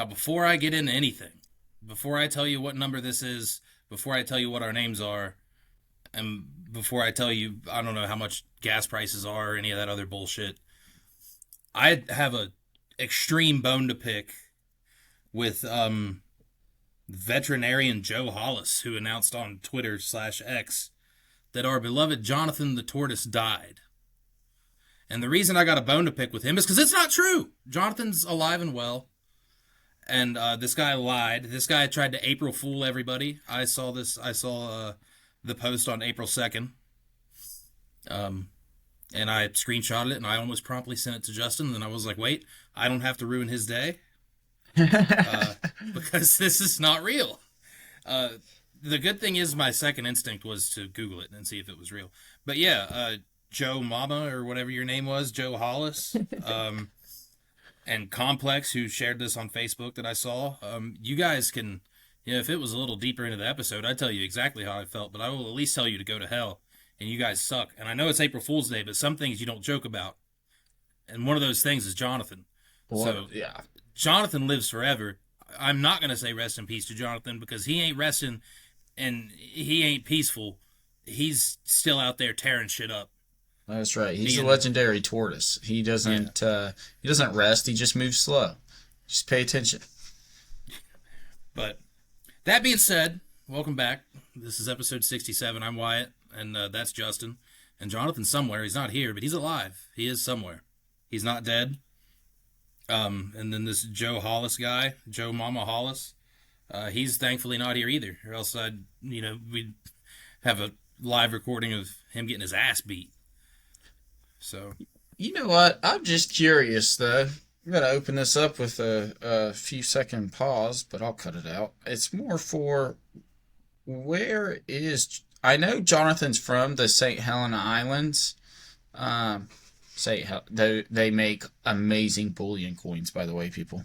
Now, before I get into anything, before I tell you what number this is, before I tell you what our names are, and before I tell you, I don't know how much gas prices are or any of that other bullshit, I have a extreme bone to pick with veterinarian Joe Hollis, who announced on Twitter/X that our beloved Johnathan the tortoise died. And the reason I got a bone to pick with him is because it's not true. Jonathan's alive and well. And this guy lied. This guy tried to April Fool everybody. I saw this. I saw the post on April 2nd. And I screenshotted it, and I almost promptly sent it to Justin. And then I was like, wait, I don't have to ruin his day. Because this is not real. The good thing is my second instinct was to Google it and see if it was real. But yeah, Joe Mama, or whatever your name was, Joe Hollis, and Complex, who shared this on Facebook that I saw. You guys can, if it was a little deeper into the episode, I'd tell you exactly how I felt, but I will at least tell you to go to hell, and you guys suck. And I know it's April Fool's Day, but some things you don't joke about. And one of those things is Johnathan. So, yeah. Johnathan lives forever. I'm not going to say rest in peace to Johnathan because he ain't resting and he ain't peaceful. He's still out there tearing shit up. That's right. He's a legendary tortoise. He doesn't rest. He just moves slow. Just pay attention. But that being said, welcome back. This is episode 67. I'm Wyatt, and that's Justin. And Johnathan's somewhere. He's not here, but he's alive. He is somewhere. He's not dead. And then this Joe Hollis guy, Joe Mama Hollis, he's thankfully not here either. Or else we'd have a live recording of him getting his ass beat. So, you know what? I'm just curious, though. I'm going to open this up with a few second pause, but I'll cut it out. It's more for I know Johnathan's from the St. Helena Islands. They make amazing bullion coins, by the way, people.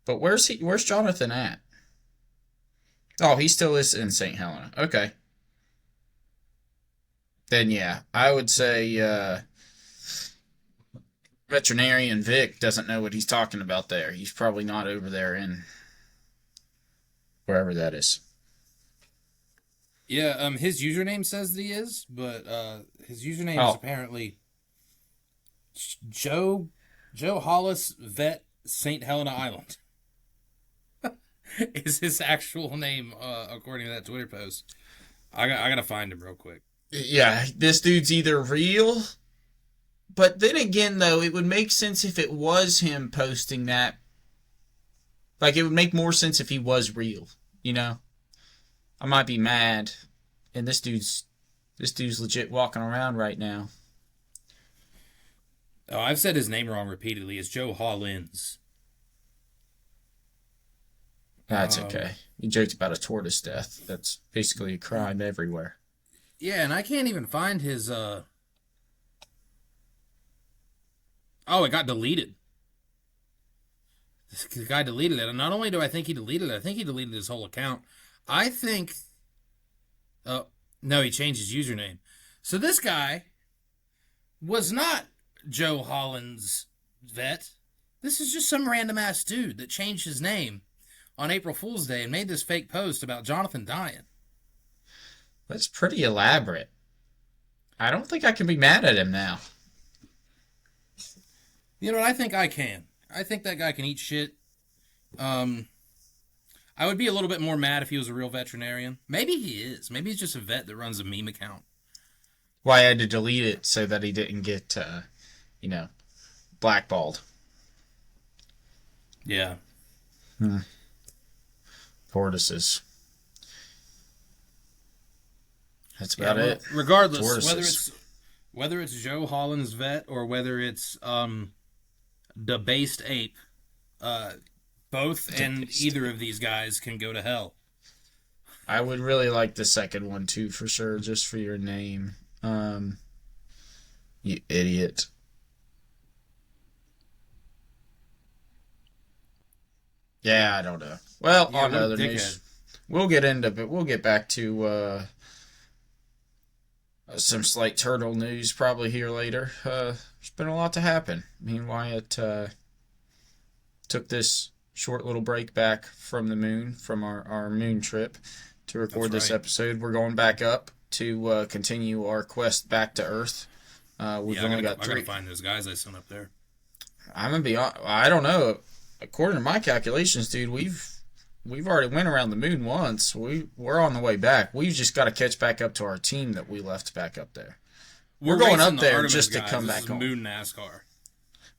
But where's Johnathan at? Oh, he still is in St. Helena. Okay. Then yeah, I would say veterinarian Vic doesn't know what he's talking about there. He's probably not over there in wherever that is. Yeah, his username says that he is, but his username is apparently Joe Hollis Vet St. Helena Island. Is his actual name according to that Twitter post? I gotta find him real quick. Yeah, this dude's either real, but then again, though, it would make sense if it was him posting that. Like, it would make more sense if he was real, I might be mad, and this dude's legit walking around right now. Oh, I've said his name wrong repeatedly. It's Joe Hollins. That's okay. You joked about a tortoise death. That's basically a crime everywhere. Yeah, and I can't even find his, Oh, it got deleted. The guy deleted it. And not only do I think he deleted it, I think he deleted his whole account. I think... Oh, no, he changed his username. So this guy was not Joe Hollins Vet. This is just some random-ass dude that changed his name on April Fool's Day and made this fake post about Johnathan dying. That's pretty elaborate. I don't think I can be mad at him now. You know what? I think I can. I think that guy can eat shit. I would be a little bit more mad if he was a real veterinarian. Maybe he is. Maybe he's just a vet that runs a meme account. Well, I had to delete it so that he didn't get, blackballed. Yeah. Tortoises. That's about it. Regardless, Tortoises. whether it's Joe Hollins Vet or whether it's Debased Ape, both and either of these guys can go to hell. I would really like the second one too, for sure, just for your name. You idiot. Yeah, I don't know. Well, on to other news. We'll get back to some slight turtle news probably here later. There's been a lot to happen. Me and Wyatt took this short little break back from the moon, from our moon trip, to record this episode. We're going back up to continue our quest back to Earth. We've only got 3. I gotta find those guys I sent up there. I'm gonna be honest, I don't know. According to my calculations, dude, we've already went around the moon once. We're on the way back. We've just got to catch back up to our team that we left back up there. We're going up there Artemis just to guys. come This back is home. Moon NASCAR.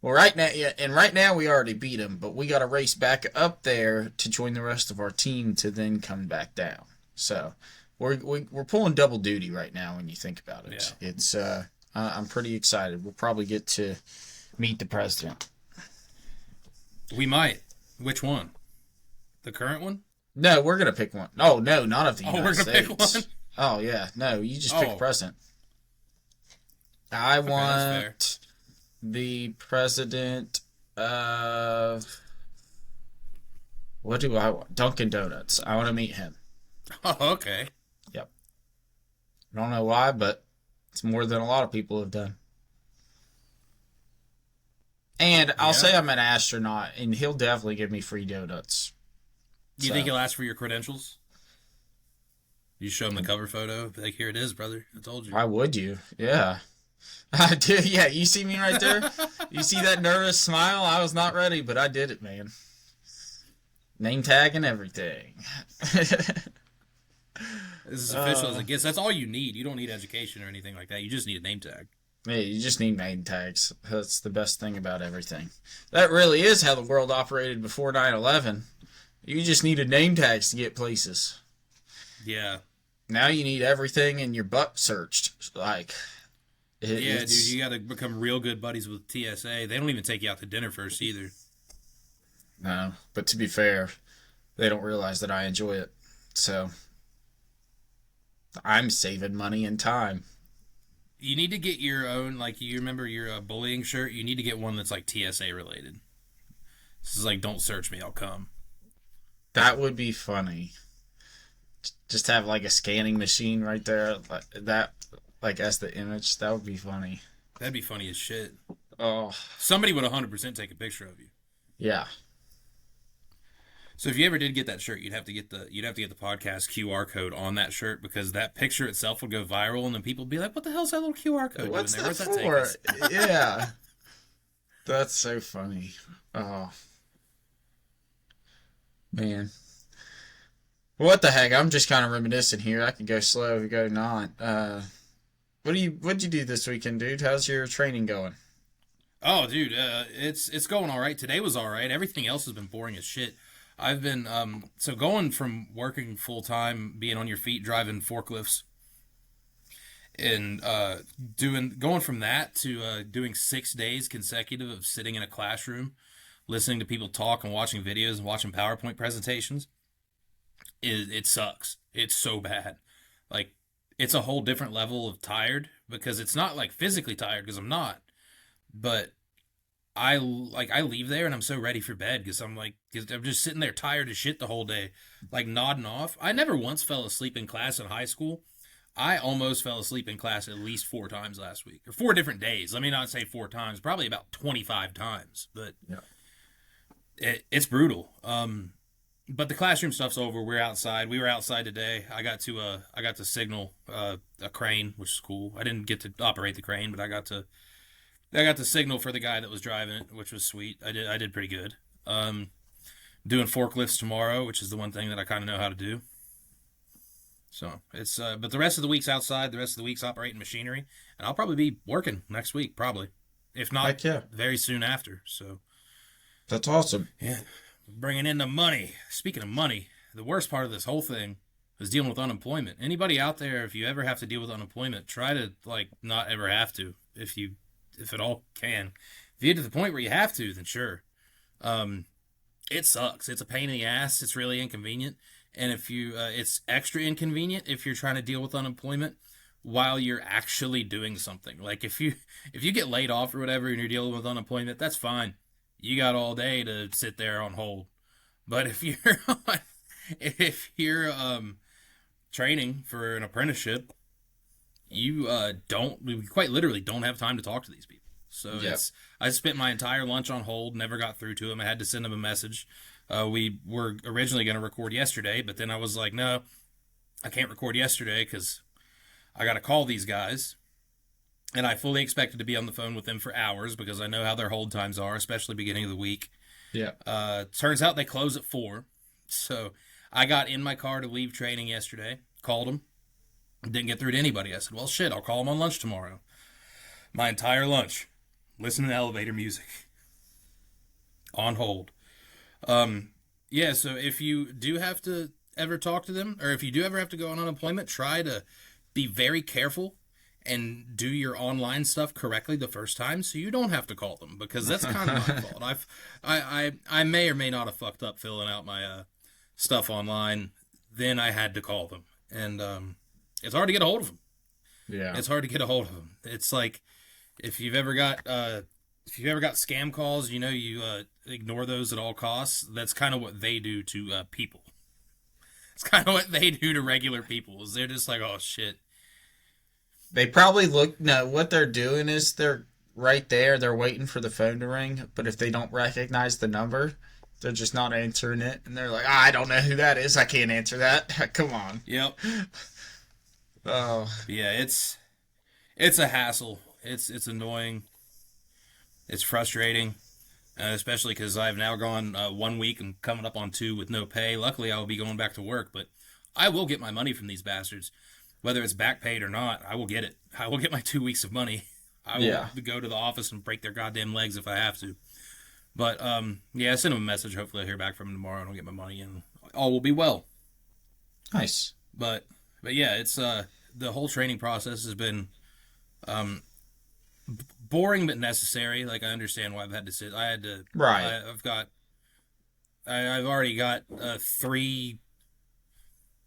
Well, right now we already beat them, but we got to race back up there to join the rest of our team to then come back down. So we're pulling double duty right now when you think about it. Yeah. It's I'm pretty excited. We'll probably get to meet the president. We might. Which one? The current one? No, we're gonna pick one. Oh no, not of the United States. We're gonna pick one. Oh yeah, no, you just pick a president. I want the president of, what do I want? Dunkin' Donuts. I want to meet him. Oh, okay. Yep. I don't know why, but it's more than a lot of people have done. And I'll say I'm an astronaut, and he'll definitely give me free donuts. Do you think he'll ask for your credentials? You show him the cover photo, like, here it is, brother. I told you. Why would you? Yeah. I do. Yeah, you see me right there? You see that nervous smile? I was not ready, but I did it, man. Name tag and everything. This is official as it gets. That's all you need. You don't need education or anything like that. You just need a name tag. Yeah, you just need name tags. That's the best thing about everything. That really is how the world operated before 9/11. You just needed name tags to get places. Yeah. Now you need everything in your butt searched. Like, dude, you got to become real good buddies with TSA. They don't even take you out to dinner first either. No, but to be fair, they don't realize that I enjoy it. So, I'm saving money and time. You need to get your own, like, you remember your bullying shirt? You need to get one that's, like, TSA related. This is like, don't search me, I'll come. That would be funny. Just have, like, a scanning machine right there. Like, as the image. That would be funny. That'd be funny as shit. Oh. Somebody would 100% take a picture of you. Yeah. So if you ever did get that shirt, you'd have to get the podcast QR code on that shirt, because that picture itself would go viral, and then people would be like, "What the hell's that little QR code What's doing there? that Where's that for?" Yeah. That's so funny. Oh. Man. What the heck? I'm just kind of reminiscing here. I could go slow, go not. What'd you do this weekend, dude? How's your training going? Oh, dude, it's going all right. Today was all right. Everything else has been boring as shit. I've been so going from working full time, being on your feet, driving forklifts, and going from that to doing 6 days consecutive of sitting in a classroom, listening to people talk and watching videos and watching PowerPoint presentations. It sucks. It's so bad. Like, it's a whole different level of tired, because it's not like physically tired, because I'm not, but I leave there and I'm so ready for bed, because I'm just sitting there tired as shit the whole day, like nodding off. I never once fell asleep in class in high school. I almost fell asleep in class at least 4 times last week, or 4 different days. Let me not say 4 times, probably about 25 times, but yeah. It's brutal. But the classroom stuff's over. We're outside. We were outside today. I got to signal a crane, which is cool. I didn't get to operate the crane, but I got to signal for the guy that was driving it, which was sweet. I did pretty good. Doing forklifts tomorrow, which is the one thing that I kind of know how to do. So it's but the rest of the week's outside. The rest of the week's operating machinery, and I'll probably be working next week, probably, if not very soon after. So that's awesome. Yeah, bringing in the money. Speaking of money, the worst part of this whole thing is dealing with unemployment. Anybody out there, if you ever have to deal with unemployment, try to not ever have to. If at all can. If you get to the point where you have to, then sure. It sucks. It's a pain in the ass. It's really inconvenient. And if it's extra inconvenient if you're trying to deal with unemployment while you're actually doing something. Like if you get laid off or whatever and you're dealing with unemployment, that's fine. You got all day to sit there on hold. But if you're training for an apprenticeship, you quite literally don't have time to talk to these people. So Yep. I spent my entire lunch on hold, never got through to him. I had to send him a message. We were originally going to record yesterday, but then I was like, no, I can't record yesterday because I got to call these guys. And I fully expected to be on the phone with them for hours because I know how their hold times are, especially beginning of the week. Yeah. Turns out they close at 4. So I got in my car to leave training yesterday, called them, didn't get through to anybody. I said, well, shit, I'll call them on lunch tomorrow. My entire lunch, listening to elevator music on hold. Yeah, so if you do have to ever talk to them, or if you do ever have to go on unemployment, try to be very careful and do your online stuff correctly the first time, so you don't have to call them, because that's kind of my fault. I may or may not have fucked up filling out my stuff online. Then I had to call them, and it's hard to get a hold of them. Yeah. It's hard to get a hold of them. It's like if you've ever got scam calls, you ignore those at all costs. That's kind of what they do to people. It's kind of what they do to regular people. Is they're just like, oh shit. They probably what they're doing is they're right there. They're waiting for the phone to ring. But if they don't recognize the number, they're just not answering it. And they're like, I don't know who that is. I can't answer that. Come on. Yep. Oh. Yeah, it's a hassle. It's annoying. It's frustrating. Especially because I've now gone 1 week and coming up on 2 with no pay. Luckily, I will be going back to work. But I will get my money from these bastards. Whether it's back paid or not, I will get it. I will get my 2 weeks of money. I will go to the office and break their goddamn legs if I have to. But, yeah, I sent them a message. Hopefully I'll hear back from them tomorrow and I'll get my money and all will be well. Nice. But yeah, it's, the whole training process has been, boring but necessary. Like, I understand why I've had to sit. I had to. Right. I've already got 3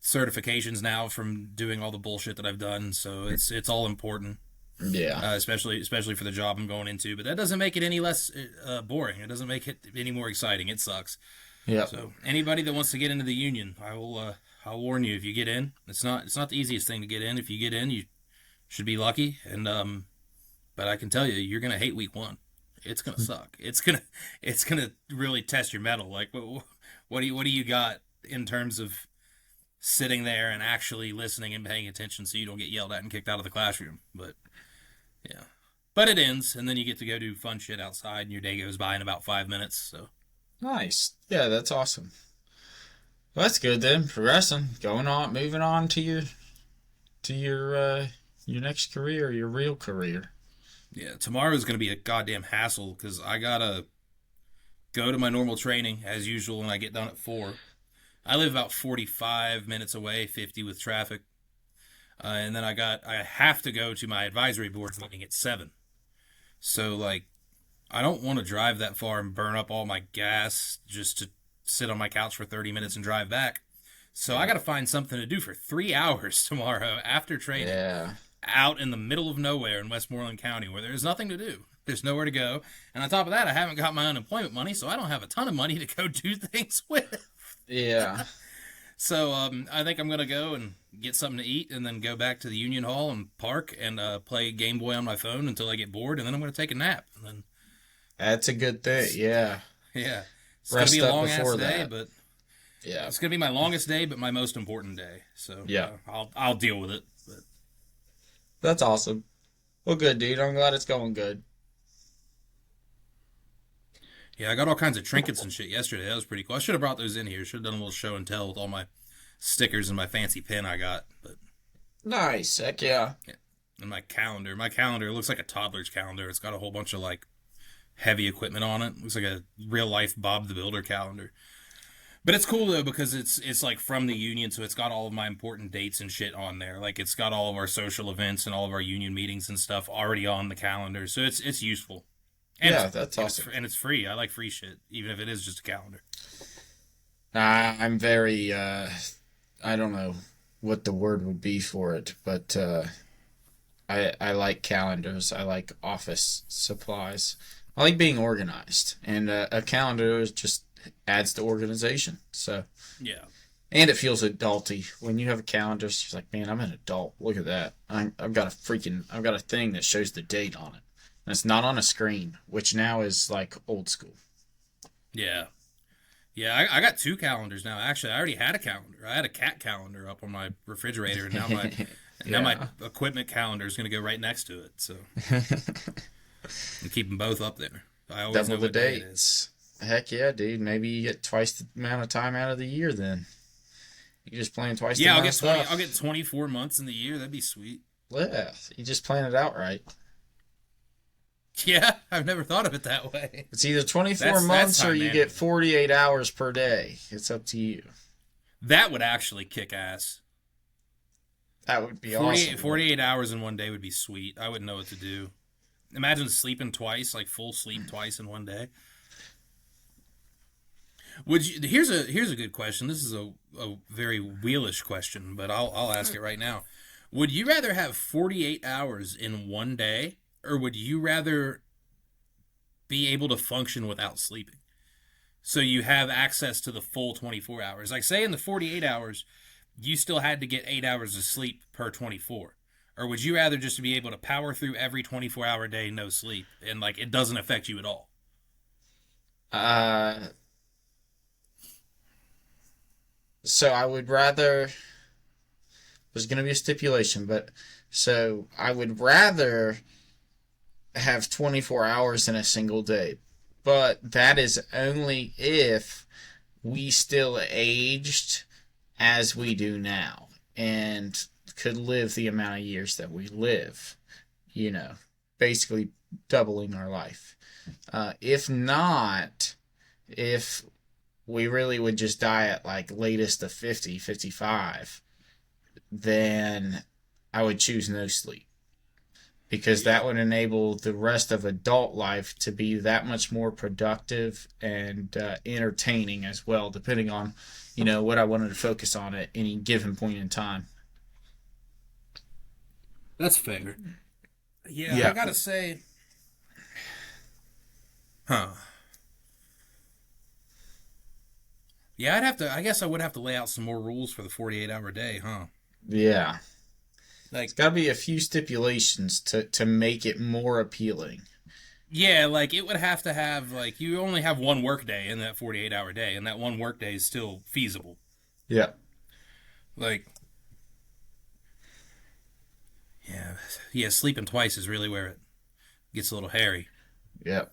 certifications now from doing all the bullshit that I've done, so it's all important. Yeah. Especially for the job I'm going into. But that doesn't make it any less boring. It doesn't make it any more exciting. It sucks. Yeah. So anybody that wants to get into the union, I'll warn you, if you get in, it's not the easiest thing to get in. If you get in, you should be lucky. And but I can tell you, you're gonna hate week 1. It's gonna suck. It's gonna really test your mettle. Like what do you got in terms of sitting there and actually listening and paying attention so you don't get yelled at and kicked out of the classroom. But yeah, but it ends, and then you get to go do fun shit outside, and your day goes by in about 5 minutes. So nice. Yeah, that's awesome. Well, that's good then. Progressing, going on, moving on to your next career, your real career. Yeah, tomorrow's gonna be a goddamn hassle because I gotta go to my normal training as usual, and I get done at 4. I live about 45 minutes away, 50 with traffic. And then I have to go to my advisory board meeting at 7. So, like, I don't want to drive that far and burn up all my gas just to sit on my couch for 30 minutes and drive back. So I got to find something to do for 3 hours tomorrow after training. Yeah. Out in the middle of nowhere in Westmoreland County where there's nothing to do. There's nowhere to go. And on top of that, I haven't got my unemployment money, so I don't have a ton of money to go do things with. Yeah. So I think I'm going to go and get something to eat and then go back to the Union Hall and park and play Game Boy on my phone until I get bored, and then I'm going to take a nap. And then that's a good thing. Yeah. Yeah. It's going to be a long-ass day, but yeah, it's going to be my longest day, but my most important day. So yeah, I'll deal with it. But that's awesome. Well, good, dude. I'm glad it's going good. Yeah, I got all kinds of trinkets and shit yesterday. That was pretty cool. I should have brought those in here. Should have done a little show and tell with all my stickers and my fancy pen I got. But nice. Heck yeah. And my calendar. My calendar looks like a toddler's calendar. It's got a whole bunch of, like, heavy equipment on it. Looks like a real-life Bob the Builder calendar. But it's cool, though, because it's like, from the union, so it's got all of my important dates and shit on there. Like, it's got all of our social events and all of our union meetings and stuff already on the calendar. So it's useful. And yeah, that's awesome. And it's free. I like free shit, even if it is just a calendar. I'm very, I don't know what the word would be for it, but I like calendars. I like office supplies. I like being organized. And a calendar just adds to organization. So yeah. And it feels adulty. When you have a calendar, it's just like, man, I'm an adult. Look at that. I've got a thing that shows the date on it. And it's not on a screen, which now is like old school. Yeah. Yeah, I got two calendars now. Actually, I already had a calendar. I had a cat calendar up on my refrigerator, and now my Yeah. equipment calendar is going to go right next to it. So and keep them both up there. I always Double know the what day it is. dates. Heck yeah, dude. Maybe you get twice the amount of time out of the year then. You're just playing twice the Yeah, amount of stuff. I'll get 24 months in the year. That'd be sweet. Yeah, you just plan it out right. Yeah, I've never thought of it that way. It's either 24 That's months time or you management. get 48 hours per day. It's up to you. That would actually kick ass. That would be 48, awesome. 48 hours in one day would be sweet. I wouldn't know what to do. Imagine sleeping twice, like full sleep twice in one day. Would you? Here's a good question. This is a very wheelish question, but I'll ask it right now. Would you rather have 48 hours in one day, or would you rather be able to function without sleeping? So you have access to the full 24 hours. Like, say in the 48 hours, you still had to get 8 hours of sleep per 24. Or would you rather just be able to power through every 24-hour day, no sleep, and like it doesn't affect you at all? Uh, so I would rather. There's going to be a stipulation, but so I would rather have 24 hours in a single day, but that is only if we still aged as we do now and could live the amount of years that we live, you know, basically doubling our life. If not, if we really would just die at like latest of 50, 55, then I would choose no sleep. Because that would enable the rest of adult life to be that much more productive and entertaining as well, depending on, you know, what I wanted to focus on at any given point in time. That's fair. Yeah, Yeah. I gotta say, huh? Yeah, I'd have to. I guess I would have to lay out some more rules for the 48-hour day, huh? Yeah. Like, It's got to be a few stipulations to make it more appealing. yeah, like it would have to have like you only have one work day in that 48-hour day, and that one work day is still feasible. Yeah. Like, yeah, yeah, sleeping twice is really where it gets a little hairy. Yeah.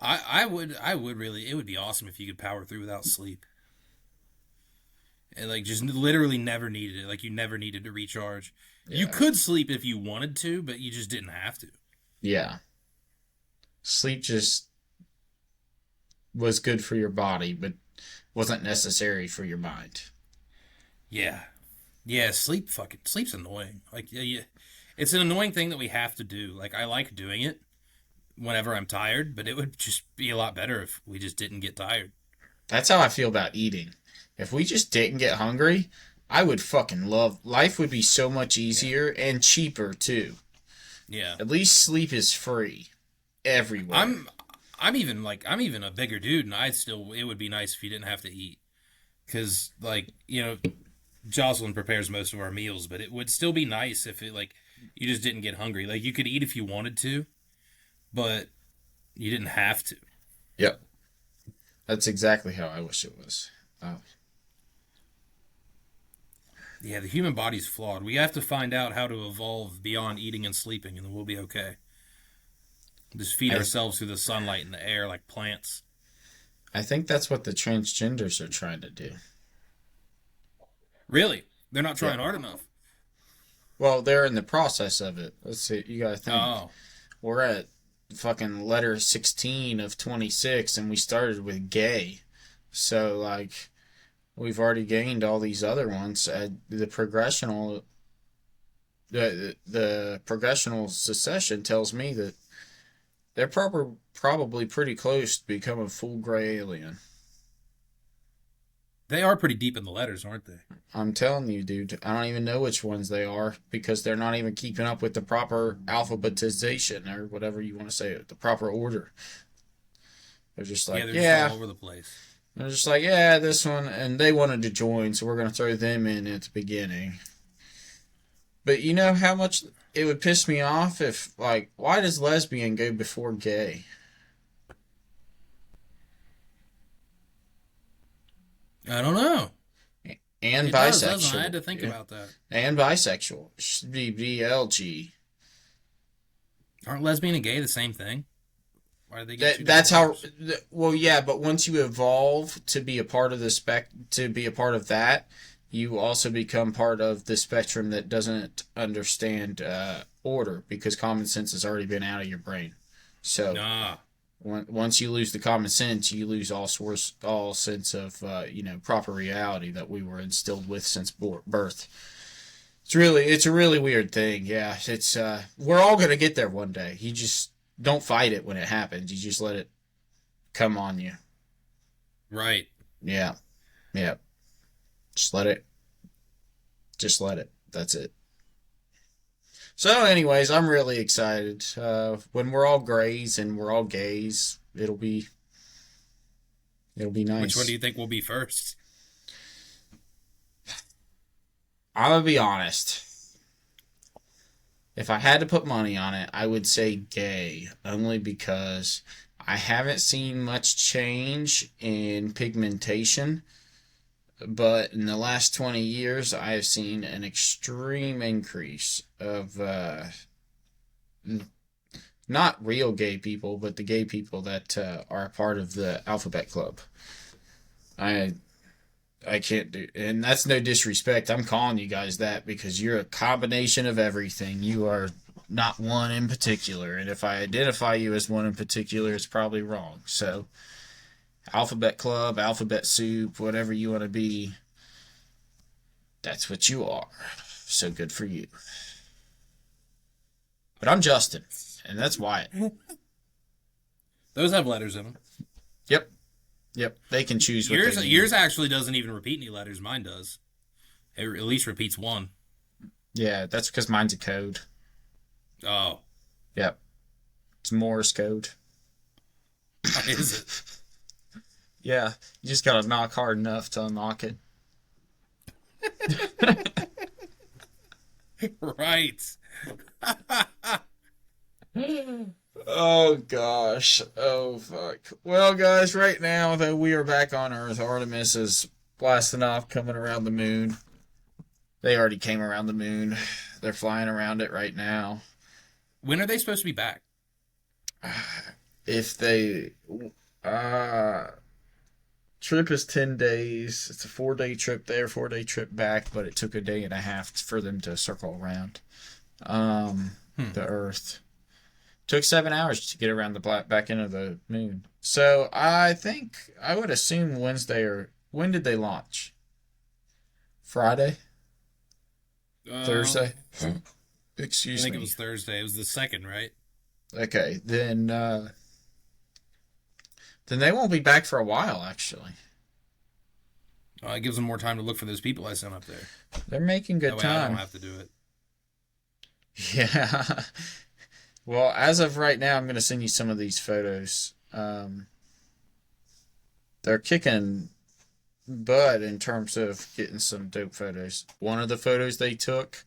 I would really. It would be awesome if you could power through without sleep. And like just literally never needed it. Like you never needed to recharge. You Yeah. could sleep if you wanted to, but you just didn't have to. Yeah. Sleep just was good for your body, but wasn't necessary for your mind. Yeah. Yeah, sleep's annoying. Like yeah, it's an annoying thing that we have to do. Like I like doing it whenever I'm tired, but it would just be a lot better if we just didn't get tired. That's how I feel about eating. If we just didn't get hungry, I would fucking love life would be so much easier and cheaper too. Yeah. At least sleep is free everywhere. I'm even a bigger dude, and it would be nice if you didn't have to eat, because like Jocelyn prepares most of our meals, but it would still be nice if it like you just didn't get hungry. Like you could eat if you wanted to, but you didn't have to. Yep. That's exactly how I wish it was. Oh. Yeah, the human body's flawed. We have to find out how to evolve beyond eating and sleeping, and then we'll be okay. Just feed I, ourselves through the sunlight and the air like plants. I think that's what the transgenders are trying to do. Really? They're not trying Yeah. hard enough. Well, they're in the process of it. Let's see. You gotta think. Oh. We're at fucking letter 16 of 26, and we started with gay. So, like, we've already gained all these other ones. The progressional secession tells me that they're probably pretty close to becoming full gray alien. They are pretty deep in the letters, aren't they? I'm telling you, dude. I don't even know which ones they are because they're not even keeping up with the proper alphabetization or whatever you want to say, the proper order. They're just like, They're yeah. just all over the place. They're just like, yeah, this one, and they wanted to join, so we're going to throw them in at the beginning. But you know how much it would piss me off if, like, why does lesbian go before gay? I don't know. And It does, doesn't it? I had bisexual. to think Yeah. about that. And bisexual. It should be BLG. Aren't lesbian and gay the same thing? Why do they get two That's different how. terms? Well, yeah, but once you evolve to be a part of to be a part of that, you also become part of the spectrum that doesn't understand order because common sense has already been out of your brain. So Nah. once you lose the common sense, you lose all sense of proper reality that we were instilled with since birth. It's a really weird thing. Yeah, it's we're all gonna get there one day. You just don't fight it when it happens. You just let it come on you. Right. Yeah, yeah. Just let it. Just let it. That's it. So, anyways, I'm really excited. When we're all grays and we're all gays, it'll be Which one nice. do you think will be first? I'm gonna be honest. If I had to put money on it, I would say gay, only because I haven't seen much change in pigmentation, but in the last 20 years, I have seen an extreme increase of not real gay people, but the gay people that are a part of the Alphabet Club. I I can't do, and that's no disrespect. I'm calling you guys that because you're a combination of everything. You are not one in particular, and if I identify you as one in particular, it's probably wrong. So, Alphabet Club, Alphabet Soup, whatever you want to be, that's what you are. So good for you. But I'm Justin, and that's Wyatt. Those have letters in them. Yep, yep. They can choose what Yours they need. yours actually doesn't even repeat any letters. Mine does. It at least repeats one. Yeah, that's because mine's a code. Oh, Yep, it's Morse code. what is Yeah, you just gotta knock hard enough to unlock it. it? Right. Oh gosh. Oh fuck. Well, guys, right now that we are back on Earth, Artemis is blasting off, coming around the moon. They already came around the moon. They're flying around it right now. When are they supposed to be back? If they uh trip is 10 days. It's a 4-day trip there, 4-day trip back, but it took a day and a half for them to circle around the Earth. Took 7 hours to get around the back end of the moon. So I think I would assume Wednesday, or when did they launch? Friday? Thursday? I Excuse think me. it was Thursday. It was the second, right? Okay, then they won't be back for a while. Actually, It gives them more time to look for those people I sent up there. they're making good That way I don't time. have to do it. Yeah. Well, as of right now, I'm going to send you some of these photos. They're kicking butt in terms of getting some dope photos. One of the photos they took,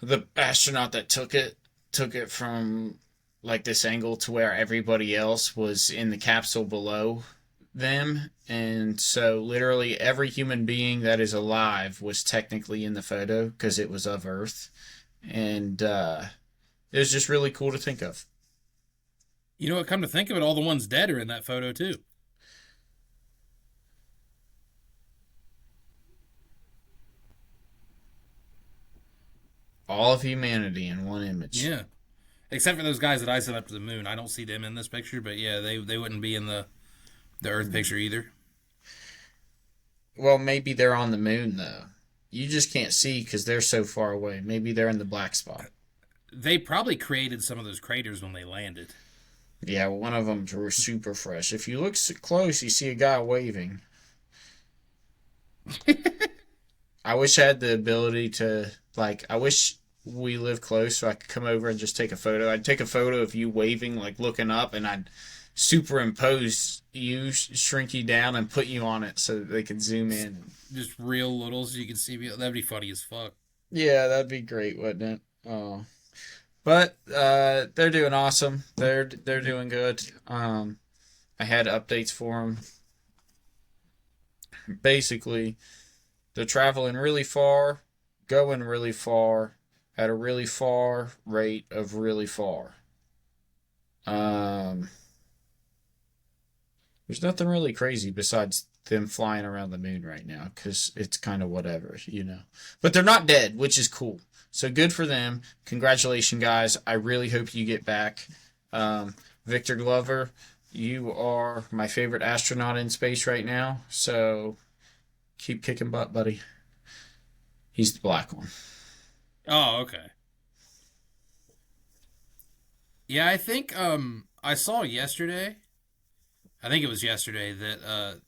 the astronaut that took it from like this angle to where everybody else was in the capsule below them. And so literally every human being that is alive was technically in the photo because it was of Earth. And it was just really cool to think of. You know what? Come to think of it, all the ones dead are in that photo too. All of humanity in one image. Yeah. Except for those guys that I sent up to the moon. I don't see them in this picture, but yeah, they wouldn't be in the Earth picture either. Well, maybe they're on the moon, though. You just can't see because they're so far away. Maybe they're in the black spot. They probably created some of those craters when they landed. Yeah, one of them were super fresh. If you look close, you see a guy waving. I wish I had the ability to, like, I wish we lived close so I could come over and just take a photo. I'd take a photo of you waving, like, looking up, and I'd superimpose you, shrink you down, and put you on it so that they could zoom in. Just real little so you can see me. That'd be funny as fuck. Yeah, that'd be great, wouldn't it? Oh, but they're doing awesome. They're doing good. I had updates for them. Basically, they're traveling really far, going really far, at a really far rate of really far. Um, there's nothing really crazy besides them flying around the moon right now, because it's kind of whatever, you know. But they're not dead, which is cool. So good for them. Congratulations, guys. I really hope you get back. Victor Glover, you are my favorite astronaut in space right now. So keep kicking butt, buddy. He's the black one. Oh, okay. Yeah, I think I saw yesterday. I think it was yesterday that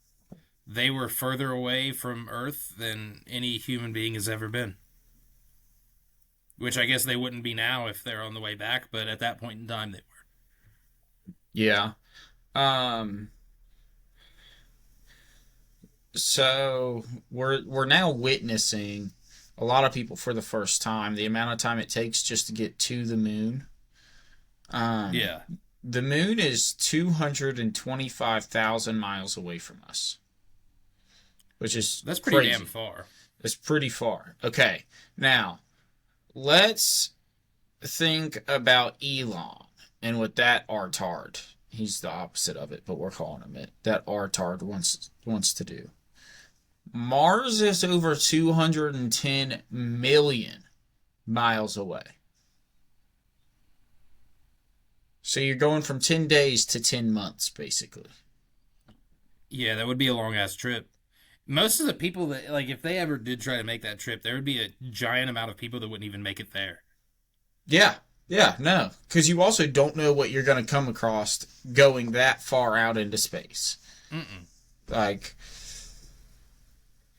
they were further away from Earth than any human being has ever been. Which I guess they wouldn't be now if they're on the way back, but at that point in time they were. Yeah. Um, so we're now witnessing a lot of people for the first time the amount of time it takes just to get to the moon. Um, Yeah, the moon is 225,000 miles away from us, which is that's pretty crazy. damn far. It's pretty far. Okay, now let's think about Elon and what that artard. He's the opposite of it, but we're calling him it. That artard wants to do. Mars is over 210 million miles away. So you're going from 10 days to 10 months, basically. Yeah, that would be a long ass trip. Most of the people that like if they ever did try to make that trip, there would be a giant amount of people that wouldn't even make it there. Yeah, yeah, no. Because you also don't know what you're going to come across going that far out into space. Mm-mm. Like,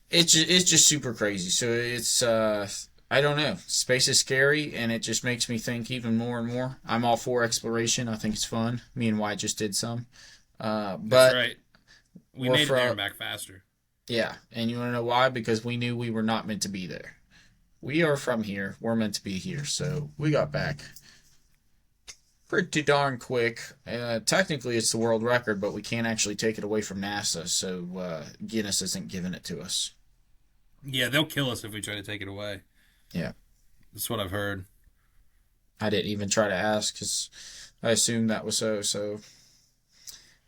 it's just super crazy. So it's, I don't know. Space is scary, and it just makes me think even more and more. I'm all for exploration. I think it's fun. Me and Wyatt just did some. That's But right. We we're made it there from, and back faster. yeah, and you want to know why? Because we knew we were not meant to be there. We are from here. We're meant to be here. So we got back pretty darn quick. Technically, it's the world record, but we can't actually take it away from NASA, so Guinness isn't giving it to us. Yeah, they'll kill us if we try to take it away. Yeah, That's what I've heard. I didn't even try to ask because I assumed that was so. So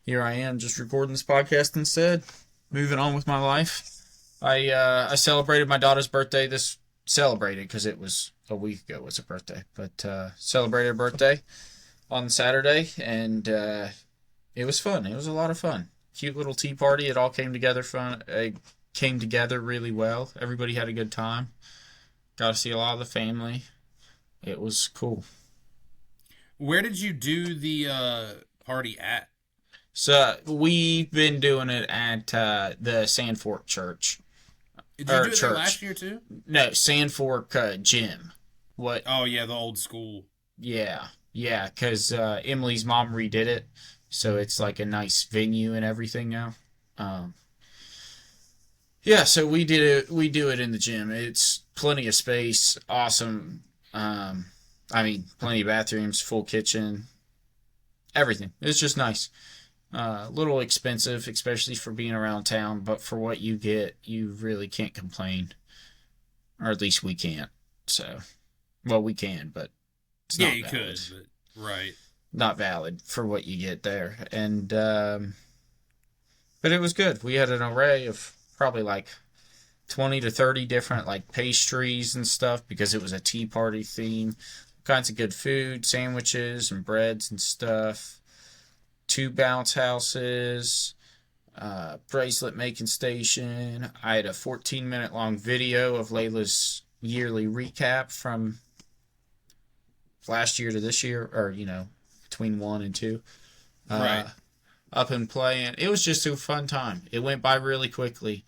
here I am, just recording this podcast instead. Moving on with my life. I celebrated my daughter's birthday celebrated because it was a week ago. It was her birthday, but celebrated her birthday on Saturday, and it was fun. It was a lot of fun. Cute little tea party. It all came together fun. It came together really well. Everybody had a good time. Got to see a lot of the family. It was cool. Where did you do the party at? So we've been doing it at the Sandfork Church. Did you Or do it there church. last year too? No, Sandfork Gym. What? Oh yeah, the old school. Yeah, yeah. Because Emily's mom redid it, so it's like a nice venue and everything now. Um, yeah, so we did it. We do it in the gym. It's plenty of space. Awesome. I mean, plenty of bathrooms, full kitchen, everything. It's just nice. A little expensive, especially for being around town, but for what you get, you really can't complain. Or at least we can't. So, well, we can, but it's Yeah, not you valid. could, but right. Not valid for what you get there. And, but it was good. We had an array of probably like 20 to 30 different like pastries and stuff because it was a tea party theme. Kinds of good food, sandwiches and breads and stuff. 2 bounce houses, bracelet making station. I had a 14-minute long video of Layla's yearly recap from last year to this year, or between 1 and 2. Right. Up and playing. It was just a fun time. It went by really quickly.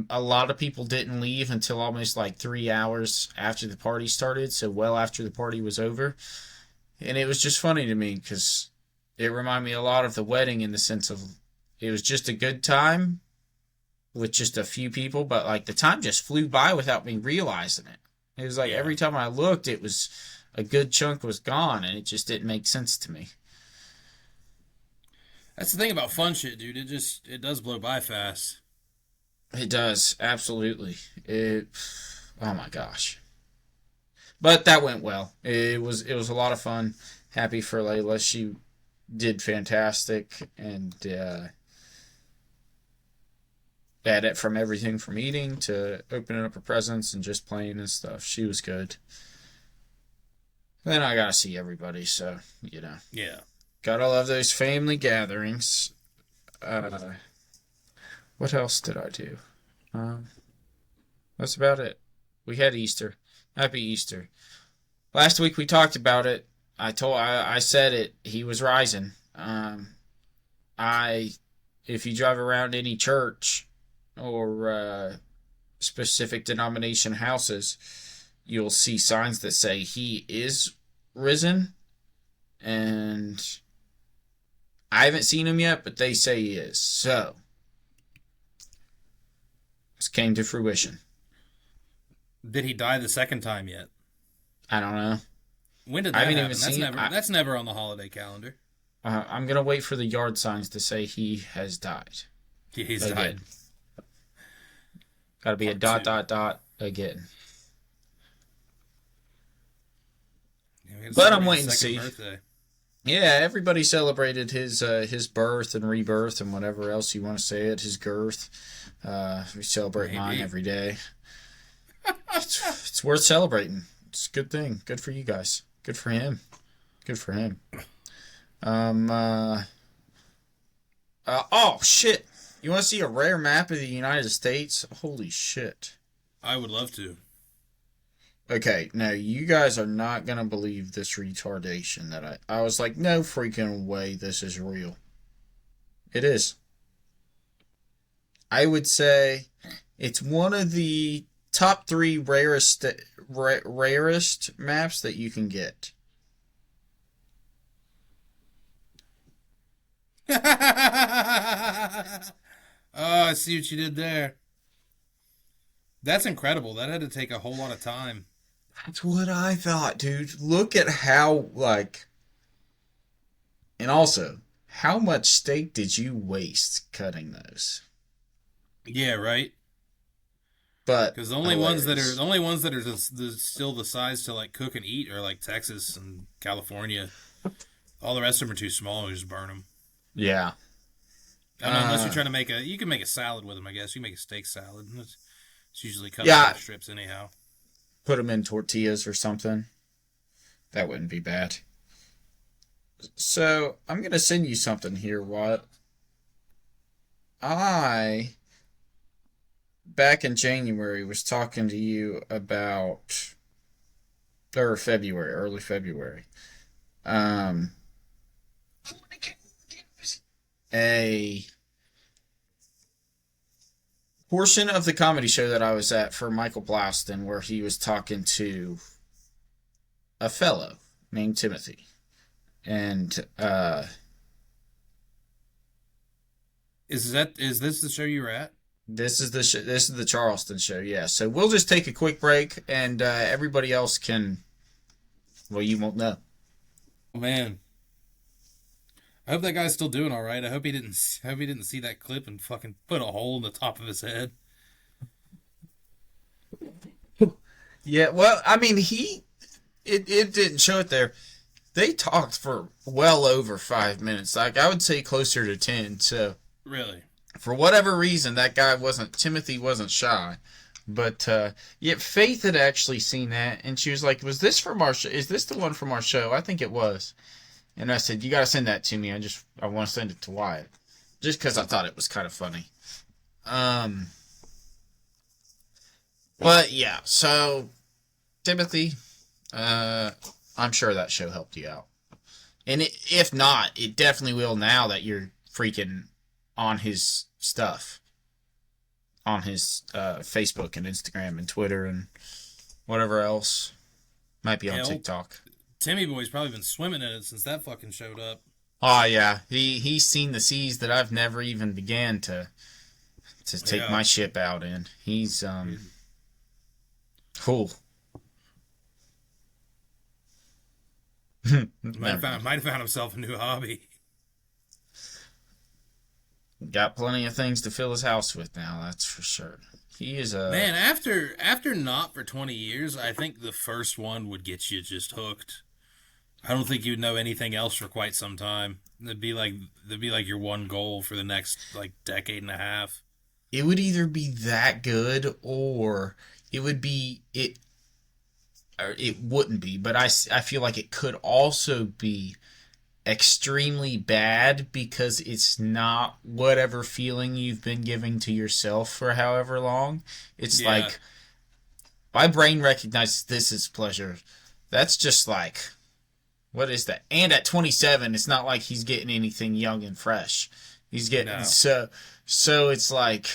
A lot of people didn't leave until almost like 3 hours after the party started, so well after the party was over. And it was just funny to me because it reminded me a lot of the wedding in the sense of it was just a good time with just a few people, but like the time just flew by without me realizing it. It was like Yeah. every time I looked, it was a good chunk was gone, and it just didn't make sense to me. That's the thing about fun shit, dude. It does blow by fast. It does, absolutely. Oh my gosh. But that went well. It was a lot of fun. Happy for Layla. She did fantastic, and at it from everything from eating to opening up her presents and just playing and stuff. She was good. Then I gotta see everybody, so Yeah. gotta love those family gatherings. What else did I do? That's about it. We had Easter. Happy Easter. Last week we talked about it. I said it. He was rising. If you drive around any church or specific denomination houses, you'll see signs that say he is risen, and I haven't seen him yet, but they say he is. So this came to fruition. Did he die the second time yet? I don't know. When did I that haven't happen? even That's seen. that's never on the holiday calendar. I'm gonna wait for the yard signs to say he has died. He's Again. died. Got to be a Part dot two. dot dot again. Yeah, we had to But I'm celebrate waiting his to second see. birthday. Yeah, everybody celebrated his birth and rebirth and whatever else you want to say it. His girth. We celebrate mine Maybe. every day. It's worth celebrating. It's a good thing. Good for you guys. Good for him. Good for him. Oh shit! You want to see a rare map of the United States? Holy shit! I would love to. Okay, now you guys are not gonna believe this retardation that I was like, no freaking way, this is real. It is. I would say it's one of the top 3 rarest maps that you can get. Oh, I see what you did there. That's incredible. That had to take a whole lot of time. That's what I thought, dude. Look at how, and also, how much steak did you waste cutting those? Yeah, right. But Because the hilarious. only ones that are still the size to like cook and eat are like Texas and California. All the rest of them are too small. We just burn them. Yeah. I mean, unless you're trying to you can make a salad with them. I guess you can make a steak salad. It's usually cut Yeah. in strips anyhow. Put them in tortillas or something. That wouldn't be bad. So, I'm going to send you something here, Wyatt. Back in January, was talking to you about, or February, early February, a portion of the comedy show that I was at for Michael Blaston, where he was talking to a fellow named Timothy. And Is this the show you were at? this is the Charleston show, yeah. So we'll just take a quick break, and everybody else can. Well, you won't know. Oh man, I hope that guy's still doing all right. I hope he didn't see that clip and fucking put a hole in the top of his head. Yeah, well, I mean, it didn't show it there. They talked for well over 5 minutes. Like, I would say closer to 10. So, Really? for whatever reason, Timothy wasn't shy. But, yet Faith had actually seen that, and she was like, was this from our show? Is this the one from our show? I think it was. And I said, you gotta send that to me. I want to send it to Wyatt. Just because I thought it was kind of funny. But, yeah, so, Timothy, I'm sure that show helped you out. And if not, it definitely will now that you're freaking on his stuff. On his Facebook and Instagram and Twitter and whatever else. Might be on TikTok. Timmy Boy's probably been swimming in it since that fucking showed up. Oh, yeah. He's seen the seas that I've never even began to take my ship out in. He's, cool. Might have found himself a new hobby. Got plenty of things to fill his house with now, that's for sure. He is a Man, after not for 20 years, I think the first one would get you just hooked. I don't think you'd know anything else for quite some time. That'd be like your one goal for the next like decade and a half. it would either be that good or it would be it or it wouldn't be, but I feel like it could also be extremely bad because it's not whatever feeling you've been giving to yourself for however long. It's Yeah, like my brain recognizes this as pleasure. That's just like, what is that? And at 27, it's not like he's getting anything young and fresh. He's getting no. so it's like,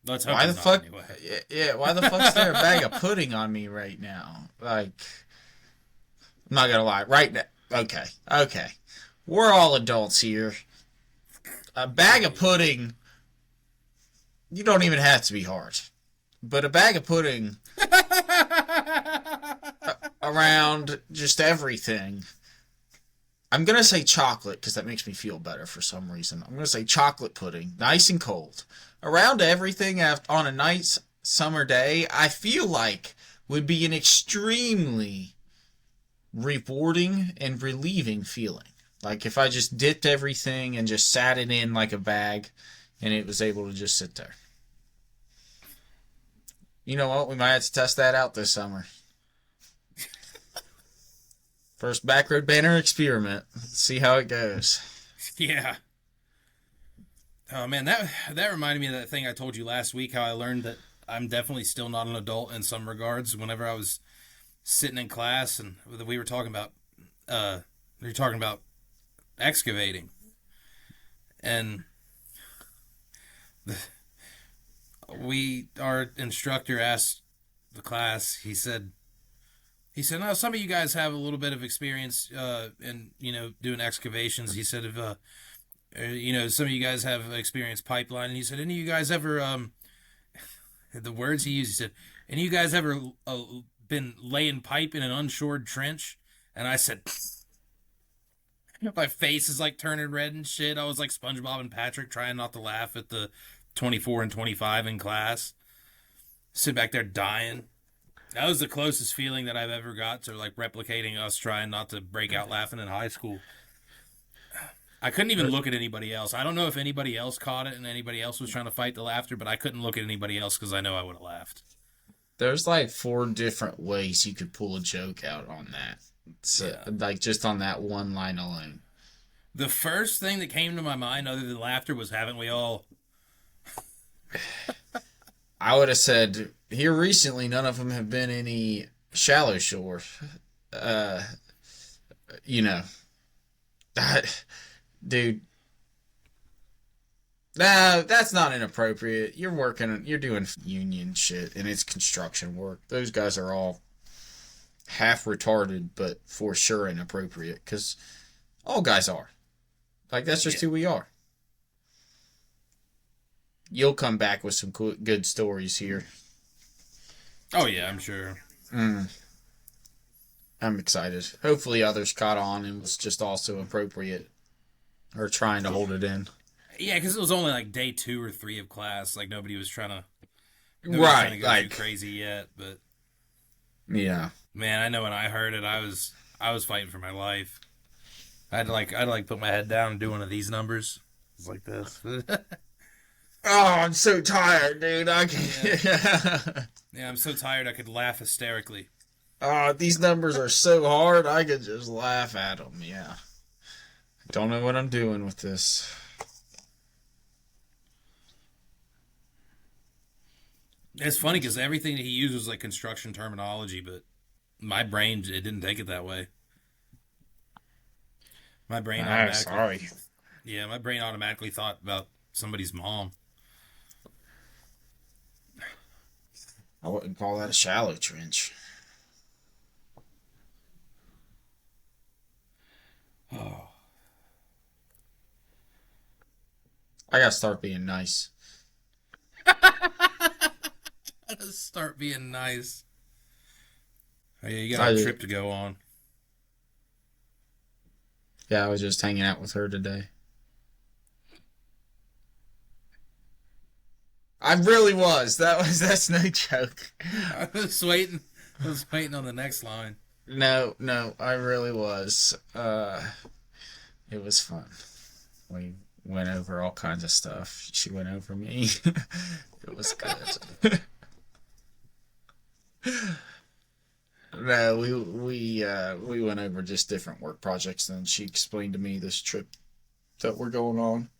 Let's hope why the he's not fuck? anyway. Yeah, why the fuck's there a bag of pudding on me right now? Like, I'm not gonna lie. Right now, okay, we're all adults here. A bag of pudding, you don't even have to be hard, but a bag of pudding around just everything. I'm gonna say chocolate because that makes me feel better for some reason. I'm gonna say chocolate pudding, nice and cold, around everything on a nice summer day. I feel like would be an extremely rewarding and relieving feeling. Like if I just dipped everything and just sat it in like a bag, and it was able to just sit there. You know what? We might have to test that out this summer. First Backroad Banter experiment. Let's see how it goes. Yeah. Oh man, that reminded me of that thing I told you last week. How I learned that I'm definitely still not an adult in some regards. Whenever I was sitting in class and we were talking about, excavating, and our instructor asked the class. He said, "No, some of you guys have a little bit of experience in doing excavations." He said, "If some of you guys have experience pipeline." And he said, "Any of you guys ever the words he used? He said, any of you guys ever been laying pipe in an unshored trench?" And I said, my face is like turning red and shit. I was like SpongeBob and Patrick trying not to laugh at the 24 and 25 in class. Sit back there dying. That was the closest feeling that I've ever got to like replicating us trying not to break out laughing in high school. I couldn't even look at anybody else. I don't know if anybody else caught it and anybody else was trying to fight the laughter, but I couldn't look at anybody else because I know I would have laughed. There's like 4 different ways you could pull a joke out on that. So, Yeah. like just on that one line alone. The first thing that came to my mind, other than laughter, was haven't we all? I would have said here recently, none of them have been any shallow shore. Uh, you know, dude. Nah, that's not inappropriate. You're doing union shit, and it's construction work. Those guys are all half retarded, but for sure inappropriate, because all guys are. Like, that's just Yeah. who we are. You'll come back with some good stories here. Oh yeah, I'm sure. I'm excited. Hopefully others caught on and was just also appropriate, or trying to hold it in. Yeah, because it was only like day 2 or 3 of class. Like nobody was trying to Right, go like, too crazy yet. But yeah. man, I know when I heard it, I was fighting for my life. I'd put my head down and do one of these numbers. It's like this. Oh, I'm so tired, dude. I can't. Yeah, I'm so tired I could laugh hysterically. Oh, these numbers are so hard, I could just laugh at them, yeah. I don't know what I'm doing with this. It's funny because everything that he used was like construction terminology, but my brain it didn't take it that way. My brain Ah, automatically, sorry. yeah, my brain automatically thought about somebody's mom. I wouldn't call that a shallow trench. Oh, I gotta start being nice. start being nice. Oh, yeah, you got I a do. trip to go on. Yeah, I was just hanging out with her today. I really was. That's no joke. I was waiting. I was waiting on the next line. No, no, I really was. It was fun. We went over all kinds of stuff. She went over me. It was good. No, we went over just different work projects, and she explained to me this trip that we're going on.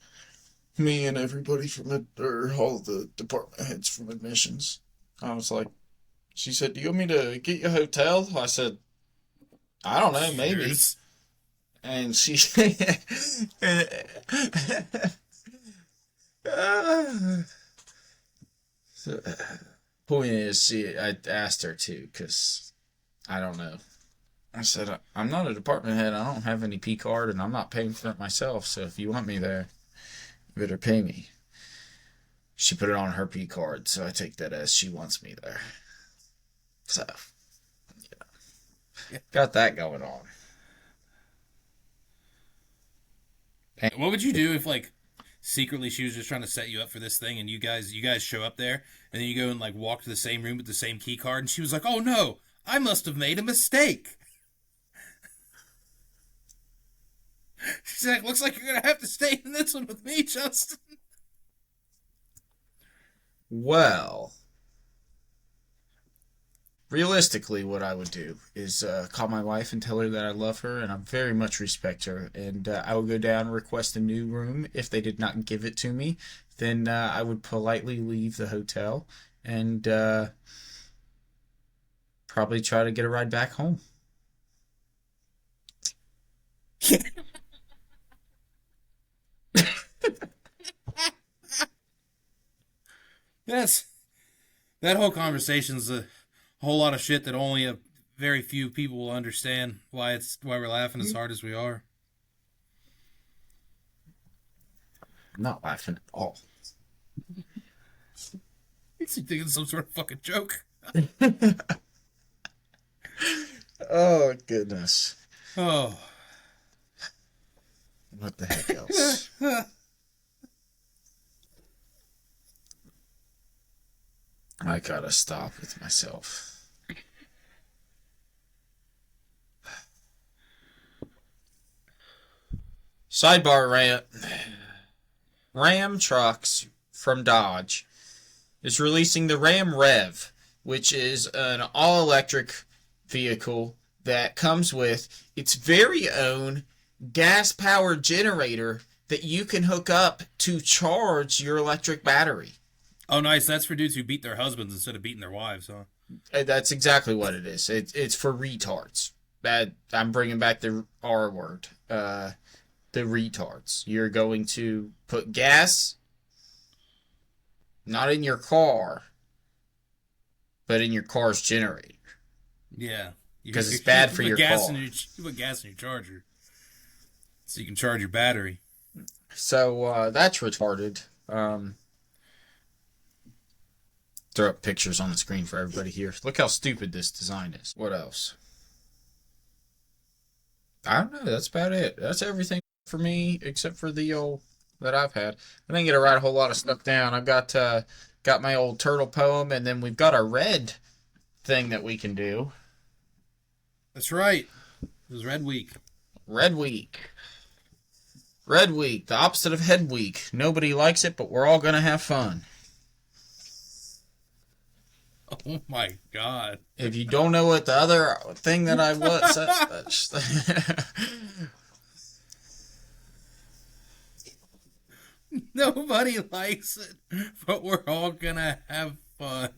Me and everybody from it, or all the department heads from admissions. I was like, she said, "Do you want me to get you a hotel?" I said, "I don't know, maybe." Cheers. And she, point is, I asked her to, because I don't know. I said, I'm not a department head. I don't have any P card, and I'm not paying for it myself. So if you want me there, you better pay me. She put it on her P card, so I take that as she wants me there. So, yeah, got that going on. What would you do if, like, secretly she was just trying to set you up for this thing, and you guys show up there, and then you go and, like, walk to the same room with the same key card, and she was like, "Oh no, I must have made a mistake." She's like, "Looks like you're gonna have to stay in this one with me, Justin." Well, realistically, what I would do is call my wife and tell her that I love her and I very much respect her. And I would go down and request a new room. If they did not give it to me, then I would politely leave the hotel and probably try to get a ride back home. That's that whole conversation's a whole lot of shit that only a very few people will understand why we're laughing as hard as we are. I'm not laughing at all. Is he thinking some sort of fucking joke? Oh, goodness. Oh. What the heck else? I gotta stop with myself. Sidebar rant. Ram Trucks from Dodge is releasing the Ram Rev, which is an all-electric vehicle that comes with its very own gas-powered generator that you can hook up to charge your electric battery. Oh, nice. That's for dudes who beat their husbands instead of beating their wives, huh? That's exactly what it is. It's for retards. I'm bringing back the R word. The retards. You're going to put gas, not in your car, but in your car's generator. Yeah. Because it's bad for your car. You put gas in your charger so you can charge your battery. So that's retarded. Throw up pictures on the screen for everybody here. Look how stupid this design is. What else? I don't know. That's about it. That's everything for me, except for the old that I've had. I didn't get to write a whole lot of stuff down. I've got my old turtle poem, and then we've got our red thing that we can do. That's right. It was Red Week. Red Week. Red Week, the opposite of Head Week. Nobody likes it, but we're all gonna have fun. Oh my god. If you don't know what the other thing that I was... Nobody likes it, but we're all gonna have fun.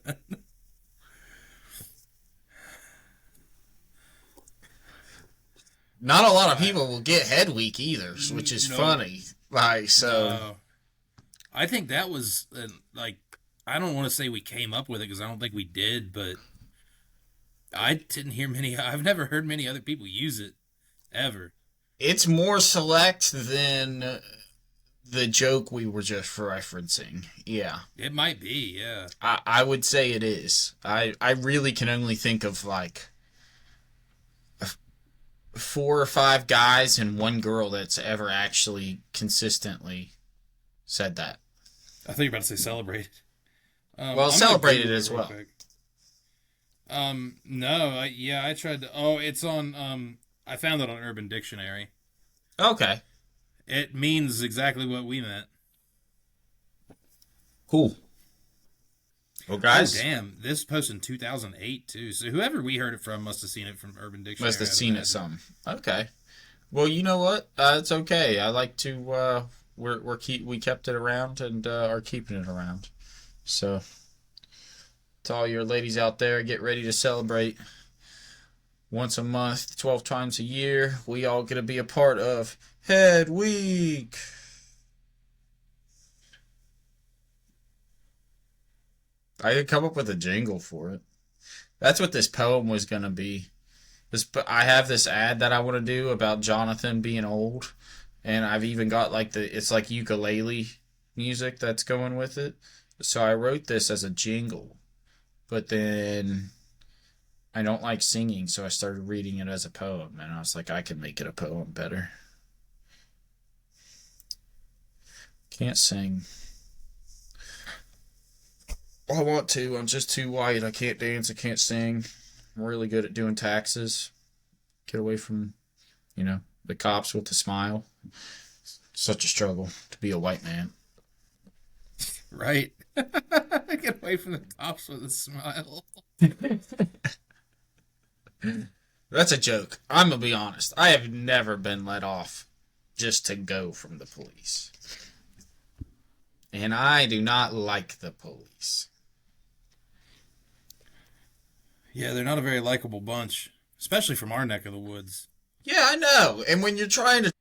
Not a lot of people will get Head Week either, which is funny. Like, so... I think that was, like... I don't want to say we came up with it because I don't think we did, but I didn't hear many. I've never heard many other people use it ever. It's more select than the joke we were just referencing. Yeah, it might be. Yeah, I would say it is. I really can only think of like 4 or 5 guys and 1 girl that's ever actually consistently said that. I thought you were about to say celebrated. Well, I'm gonna celebrated Google it as real well. quick. No, I tried to. Oh, it's on. I found it on Urban Dictionary. Okay, It means exactly what we meant. cool. Well, guys, Oh, damn! This post in 2008 too. So whoever we heard it from must have seen it from Urban Dictionary. must have I'd seen it imagine. some. Okay. Well, you know what? It's okay. I like to. We kept it around and are keeping it around. So, to all your ladies out there, get ready to celebrate once a month, 12 times a year. We all get to be a part of Head Week. I could come up with a jingle for it. That's what this poem was gonna be. I have this ad that I want to do about Johnathan being old, and I've even got like it's like ukulele music that's going with it. So I wrote this as a jingle, but then I don't like singing, so I started reading it as a poem, and I was like, I can make it a poem better. Can't sing. I want to. I'm just too white. I can't dance. I can't sing. I'm really good at doing taxes. Get away from, the cops with the smile. Such a struggle to be a white man. Right. Get away from the cops with a smile. That's a joke. I'm going to be honest. I have never been let off just to go from the police. And I do not like the police. Yeah, they're not a very likable bunch, especially from our neck of the woods. Yeah, I know. And when you're trying to...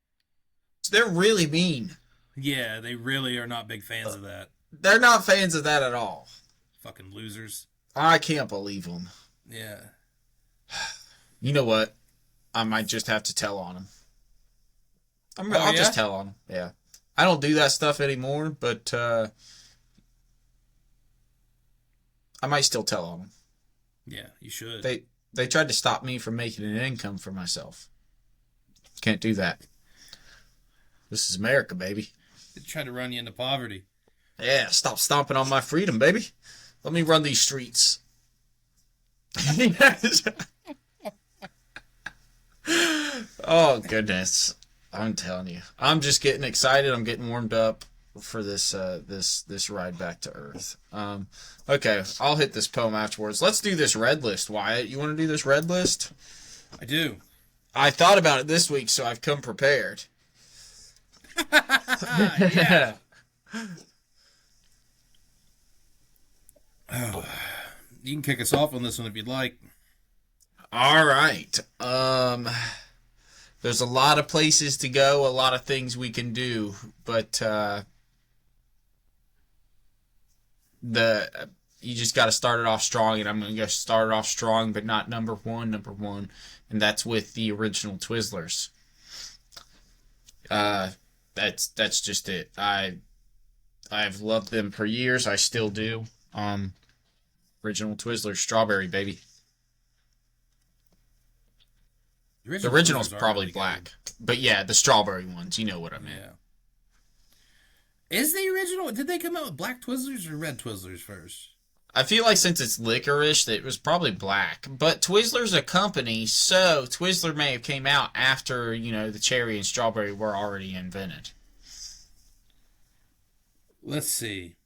They're really mean. Yeah, they really are not big fans of that. They're not fans of that at all. Fucking losers. I can't believe them. Yeah. You know what? I might just have to tell on them. I'll just tell on them. Yeah. I don't do that stuff anymore, but I might still tell on them. Yeah, you should. They tried to stop me from making an income for myself. Can't do that. This is America, baby. They tried to run you into poverty. Yeah, stop stomping on my freedom, baby. Let me run these streets. Oh, goodness. I'm telling you. I'm just getting excited. I'm getting warmed up for this ride back to Earth. Okay, I'll hit this poem afterwards. Let's do this red list, Wyatt. You want to do this red list? I do. I thought about it this week, so I've come prepared. Yeah. Oh, you can kick us off on this one if you'd like. All right. There's a lot of places to go, a lot of things we can do, but you just got to start it off strong, and I'm going to start it off strong, but not number one, and that's with the original Twizzlers. That's just it. I've loved them for years. I still do. Original Twizzlers, strawberry, baby. The original's probably really black. Good. But yeah, the strawberry ones, you know what I mean. Yeah. Is the original, did they come out with black Twizzlers or red Twizzlers first? I feel like since it's licorice, that it was probably black. But Twizzler's a company, so Twizzler may have came out after, the cherry and strawberry were already invented. Let's see.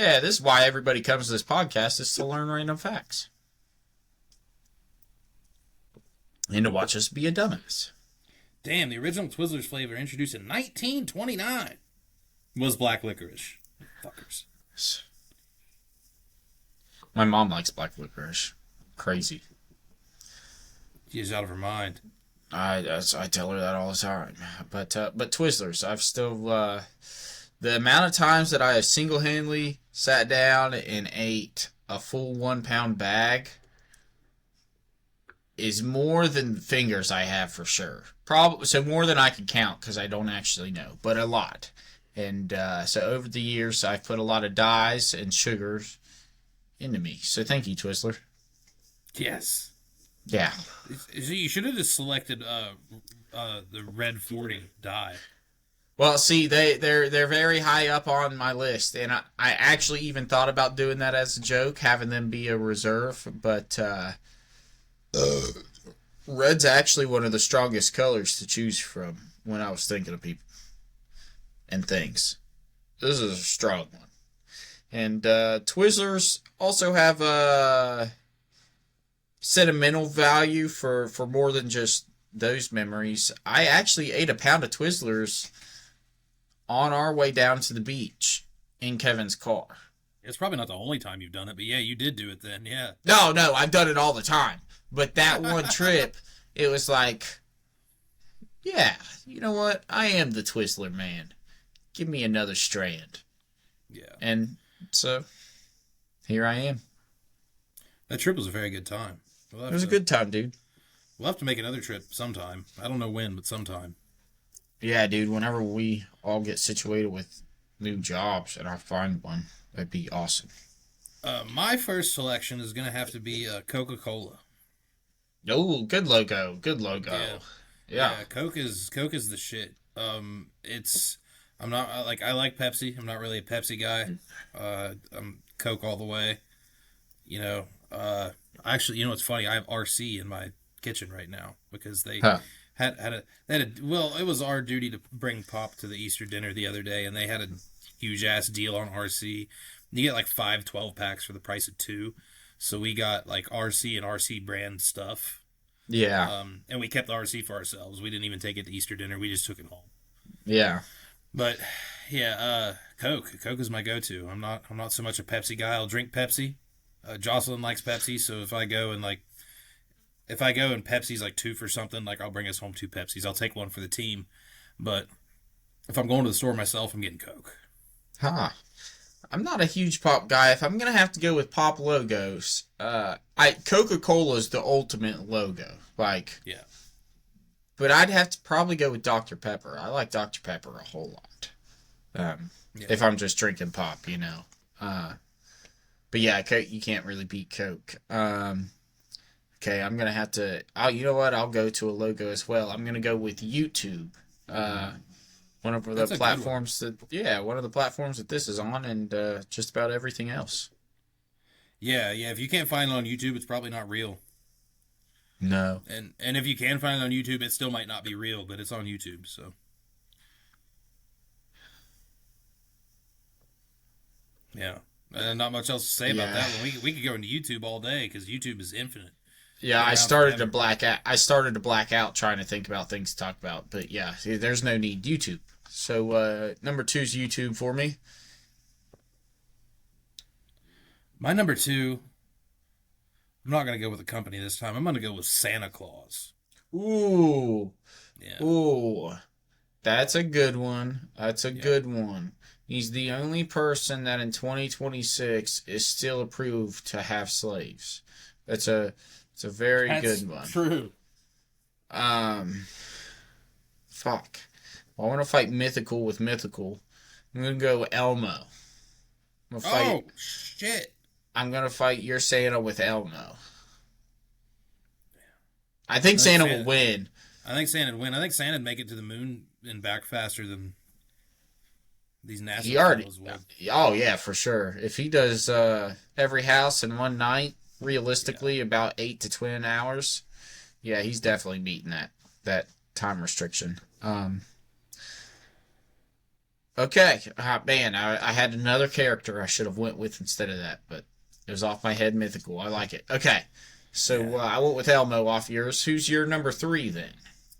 Yeah, this is why everybody comes to this podcast, is to learn random facts. And to watch us be a dumbass. Damn, the original Twizzlers flavor introduced in 1929 was black licorice. Fuckers. My mom likes black licorice. Crazy. She's out of her mind. I tell her that all the time. But Twizzlers, I've still... the amount of times that I have single-handedly sat down and ate a full 1 pound bag is more than fingers I have for sure. Probably so more than I can count because I don't actually know, but a lot. And so over the years, I've put a lot of dyes and sugars into me. So thank you, Twizzler. Yes. Yeah. You should have just selected the red 40 die. Well, see, they're very high up on my list, and I actually even thought about doing that as a joke, having them be a reserve, but red's actually one of the strongest colors to choose from when I was thinking of people and things. This is a strong one. And Twizzlers also have a sentimental value for more than just those memories. I actually ate a pound of Twizzlers on our way down to the beach in Kevin's car. It's probably not the only time you've done it, but yeah, you did do it then. Yeah. No, I've done it all the time. But that one trip, it was like, yeah, you know what? I am the Twizzler man. Give me another strand. Yeah. And so, here I am. That trip was a very good time. It was a good time, dude. We'll have to make another trip sometime. I don't know when, but sometime. Yeah, dude, whenever we all get situated with new jobs and I find one, that'd be awesome. My first selection is going to have to be Coca-Cola. Oh, good logo. Good logo. Yeah. Coke is the shit. I'm not I like Pepsi. I'm not really a Pepsi guy. I'm Coke all the way. Actually, it's funny. I have RC in my kitchen right now because they well, it was our duty to bring Pop to the Easter dinner the other day, and they had a huge ass deal on RC. You get like 5 12-packs for the price of 2. So we got like RC and RC brand stuff. Yeah. And we kept the RC for ourselves. We didn't even take it to Easter dinner. We just took it home. Yeah. But yeah, Coke. Coke is my go-to. I'm not so much a Pepsi guy. I'll drink Pepsi. Jocelyn likes Pepsi, so if I go and Pepsi's like 2 for something, like I'll bring us home 2 Pepsis. I'll take one for the team. But if I'm going to the store myself, I'm getting Coke. Huh. I'm not a huge pop guy. If I'm gonna have to go with pop logos, Coca-Cola is the ultimate logo. Yeah. But I'd have to probably go with Dr. Pepper. I like Dr. Pepper a whole lot. If I'm just drinking pop, But yeah, you can't really beat Coke. Okay, I'm gonna have to. You know what? I'll go to a logo as well. I'm gonna go with YouTube. One of the platforms one of the platforms that this is on, and just about everything else. Yeah. If you can't find it on YouTube, it's probably not real. No. And if you can find it on YouTube, it still might not be real, but it's on YouTube, so. Yeah. Not much else to say about that one. We could go into YouTube all day because YouTube is infinite. Yeah, I started to black out. I started to black out trying to think about things to talk about, but yeah, see, there's no need. YouTube. So number 2 is YouTube for me. My number 2. I'm not gonna go with a company this time. I'm gonna go with Santa Claus. Ooh. Yeah. Ooh. That's a good one. Good one. He's the only person that in 2026 is still approved to have slaves. It's a very good one. True. Fuck. Well, I want to fight mythical with mythical. I'm gonna go Elmo. Shit. I'm gonna fight your Santa with Elmo. I think Santa will win. I think Santa would win. I think Santa would make it to the moon and back faster than these NASA fellows would. Oh yeah, for sure. If he does every house in one night, realistically about 8 to 10 hours, yeah, he's definitely meeting that time restriction. Okay, man, I had another character I should have went with instead of that, but it was off my head. Mythical, I like it. Okay, so I went with Elmo off yours. Who's your number 3 then?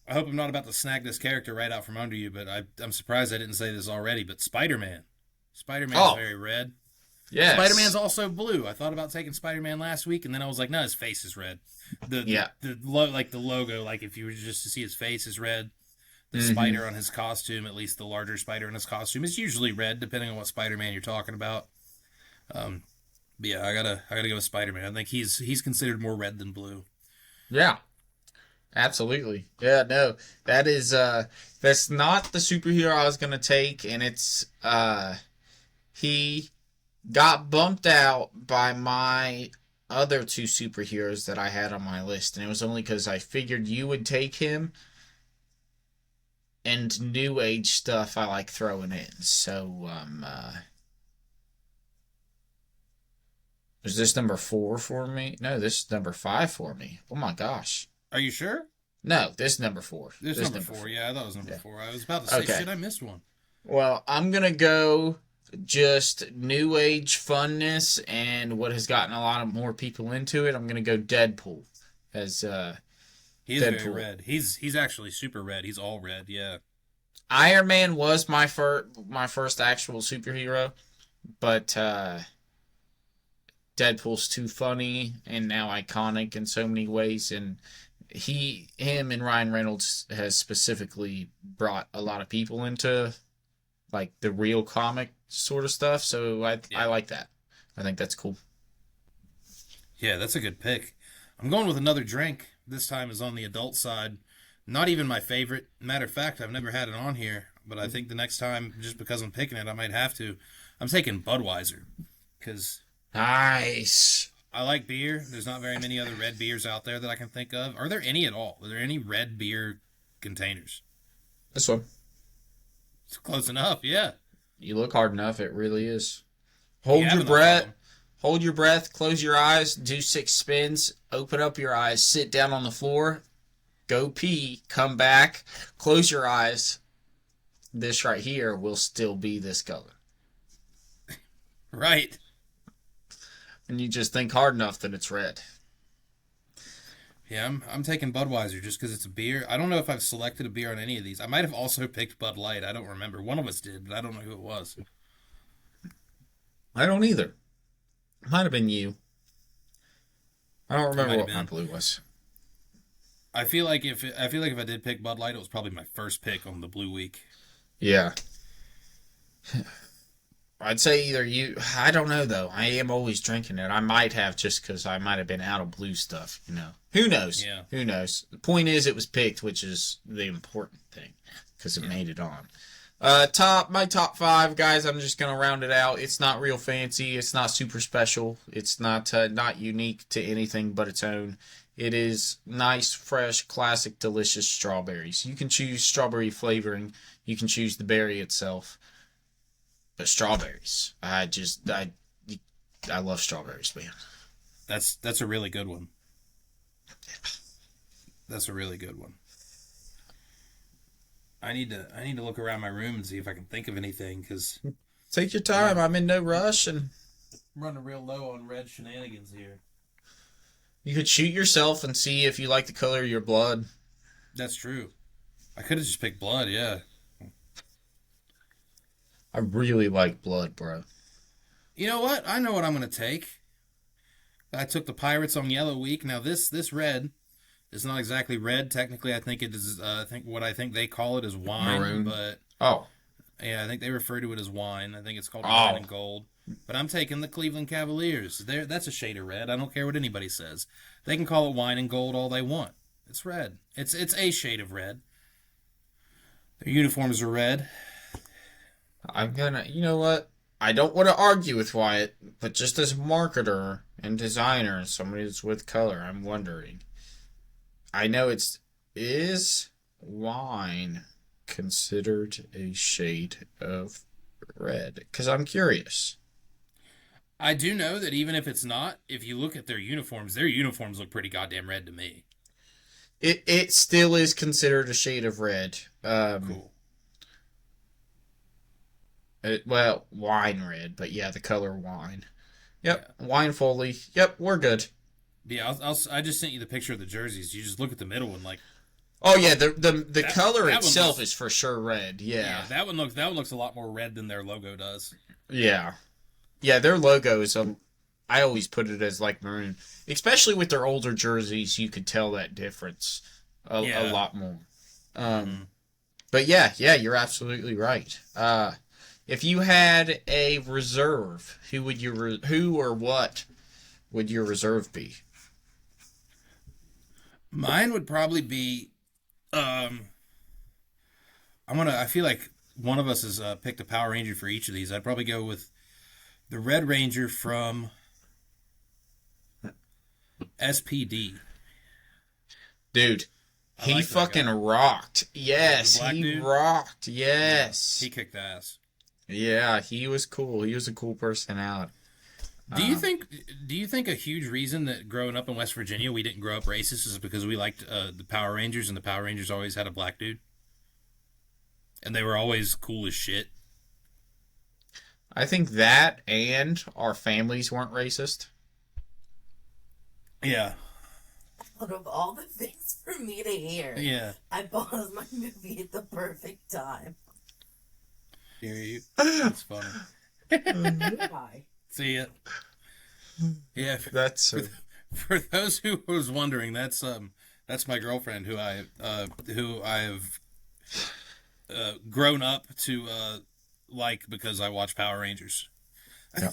I hope I'm not about to snag this character right out from under you, but I'm surprised I didn't say this already. But Spider-Man. Spider-Man's very red. Yeah. Spider-Man's also blue. I thought about taking Spider-Man last week, and then I was like, no, his face is red. The logo, like if you were just to see his face is red. The spider on his costume, at least the larger spider in his costume, is usually red, depending on what Spider-Man you're talking about. But yeah, I gotta go with Spider-Man. I think he's considered more red than blue. Yeah. Absolutely. Yeah, no. That is that's not the superhero I was gonna take, and it's he got bumped out by my other two superheroes that I had on my list, and it was only because I figured you would take him, and new age stuff I like throwing in. So, is this number 4 for me? No, this is number 5 for me. Oh my gosh. Are you sure? No, this is number 4. This number four. Yeah, I thought it was number 4. I was about to say, Okay. shit, I missed one. Well, I'm going to go just new age funness and what has gotten a lot of more people into it. I'm going to go Deadpool as He's Deadpool. very red. He's actually super red. He's all red, yeah. Iron Man was my first actual superhero, but Deadpool's too funny and now iconic in so many ways, and him and Ryan Reynolds has specifically brought a lot of people into like the real comic sort of stuff, so I like that. I think that's cool. Yeah, that's a good pick. I'm going with another drink. This time is on the adult side. Not even my favorite. Matter of fact, I've never had it on here, but I think the next time, just because I'm picking it, I might have to. I'm taking Budweiser because Nice. I like beer. There's not very many other red beers out there that I can think of. Are there any at all? Are there any red beer containers? This one. It's close enough, yeah. You look hard enough, it really is. Hold You have your enough breath. of 'em. Hold your breath, close your eyes, do 6 spins, open up your eyes, sit down on the floor, go pee, come back, close your eyes. This right here will still be this color. Right. And you just think hard enough that it's red. Yeah, I'm taking Budweiser just because it's a beer. I don't know if I've selected a beer on any of these. I might have also picked Bud Light. I don't remember. One of us did, but I don't know who it was. I don't either. Might have been you. I don't remember Might what have my been. blue was. I feel like if I did pick Bud Light, it was probably my first pick on the Blue Week. Yeah. I'd say either you. I don't know though. I am always drinking it. I might have just because I might have been out of blue stuff. Who knows? Yeah. Who knows? The point is, it was picked, which is the important thing because it made it on. My top 5 guys. I'm just gonna round it out. It's not real fancy. It's not super special. It's not unique to anything but its own. It is nice, fresh, classic, delicious strawberries. You can choose strawberry flavoring. You can choose the berry itself. But strawberries, I love strawberries, man. That's a really good one. That's a really good one. I need to look around my room and see if I can think of anything because Take your time. I'm in no rush, and I'm running real low on red shenanigans here. you could shoot yourself and see if you like the color of your blood. That's true. I could have just picked blood, yeah. I really like blood, bro. You know what? I know what I'm going to take. I took the Pirates on Yellow Week. Now this red is not exactly red. Technically, I think it is. I think they call it is wine, Maroon. but Oh, yeah, I think they refer to it as wine. I think it's called Oh. wine and gold. But I'm taking the Cleveland Cavaliers. That's a shade of red. I don't care what anybody says. They can call it wine and gold all they want. It's red. It's a shade of red. Their uniforms are red. you know what? I don't want to argue with Wyatt, but just as a marketer and designer and somebody that's with color, I'm wondering. I know is wine considered a shade of red? Because I'm curious. I do know that even if it's not, if you look at their uniforms look pretty goddamn red to me. It still is considered a shade of red. Cool. Well, wine red, but yeah, the color wine. Yep, yeah. Wine foley. Yep, we're good. Yeah, I just sent you the picture of the jerseys. You just look at the middle one, like. Oh yeah, the color itself looks, is for sure red. Yeah. That one looks a lot more red than their logo does. Yeah, their logo is I always put it as like maroon, especially with their older jerseys. You could tell that difference a lot more. But yeah, you're absolutely right. If you had a reserve, who or what would your reserve be? Mine would probably be, I feel like one of us has picked a Power Ranger for each of these. I'd probably go with the Red Ranger from SPD. Dude, I he like that fucking guy. rocked. The Yes, black he dude. rocked. Yeah, Yes. he kicked ass. Yeah, he was cool. He was a cool personality. Do you Um, think? Do you think a huge reason that growing up in West Virginia we didn't grow up racist is because we liked the Power Rangers and the Power Rangers always had a black dude and they were always cool as shit? I think that and our families weren't racist. Yeah, Out of all the things for me to hear, yeah. I paused my movie at the perfect time. Hear you. That's funny. Hi. See ya. Yeah. That's For those who was wondering, that's my girlfriend who I've grown up to like because I watch Power Rangers. yeah.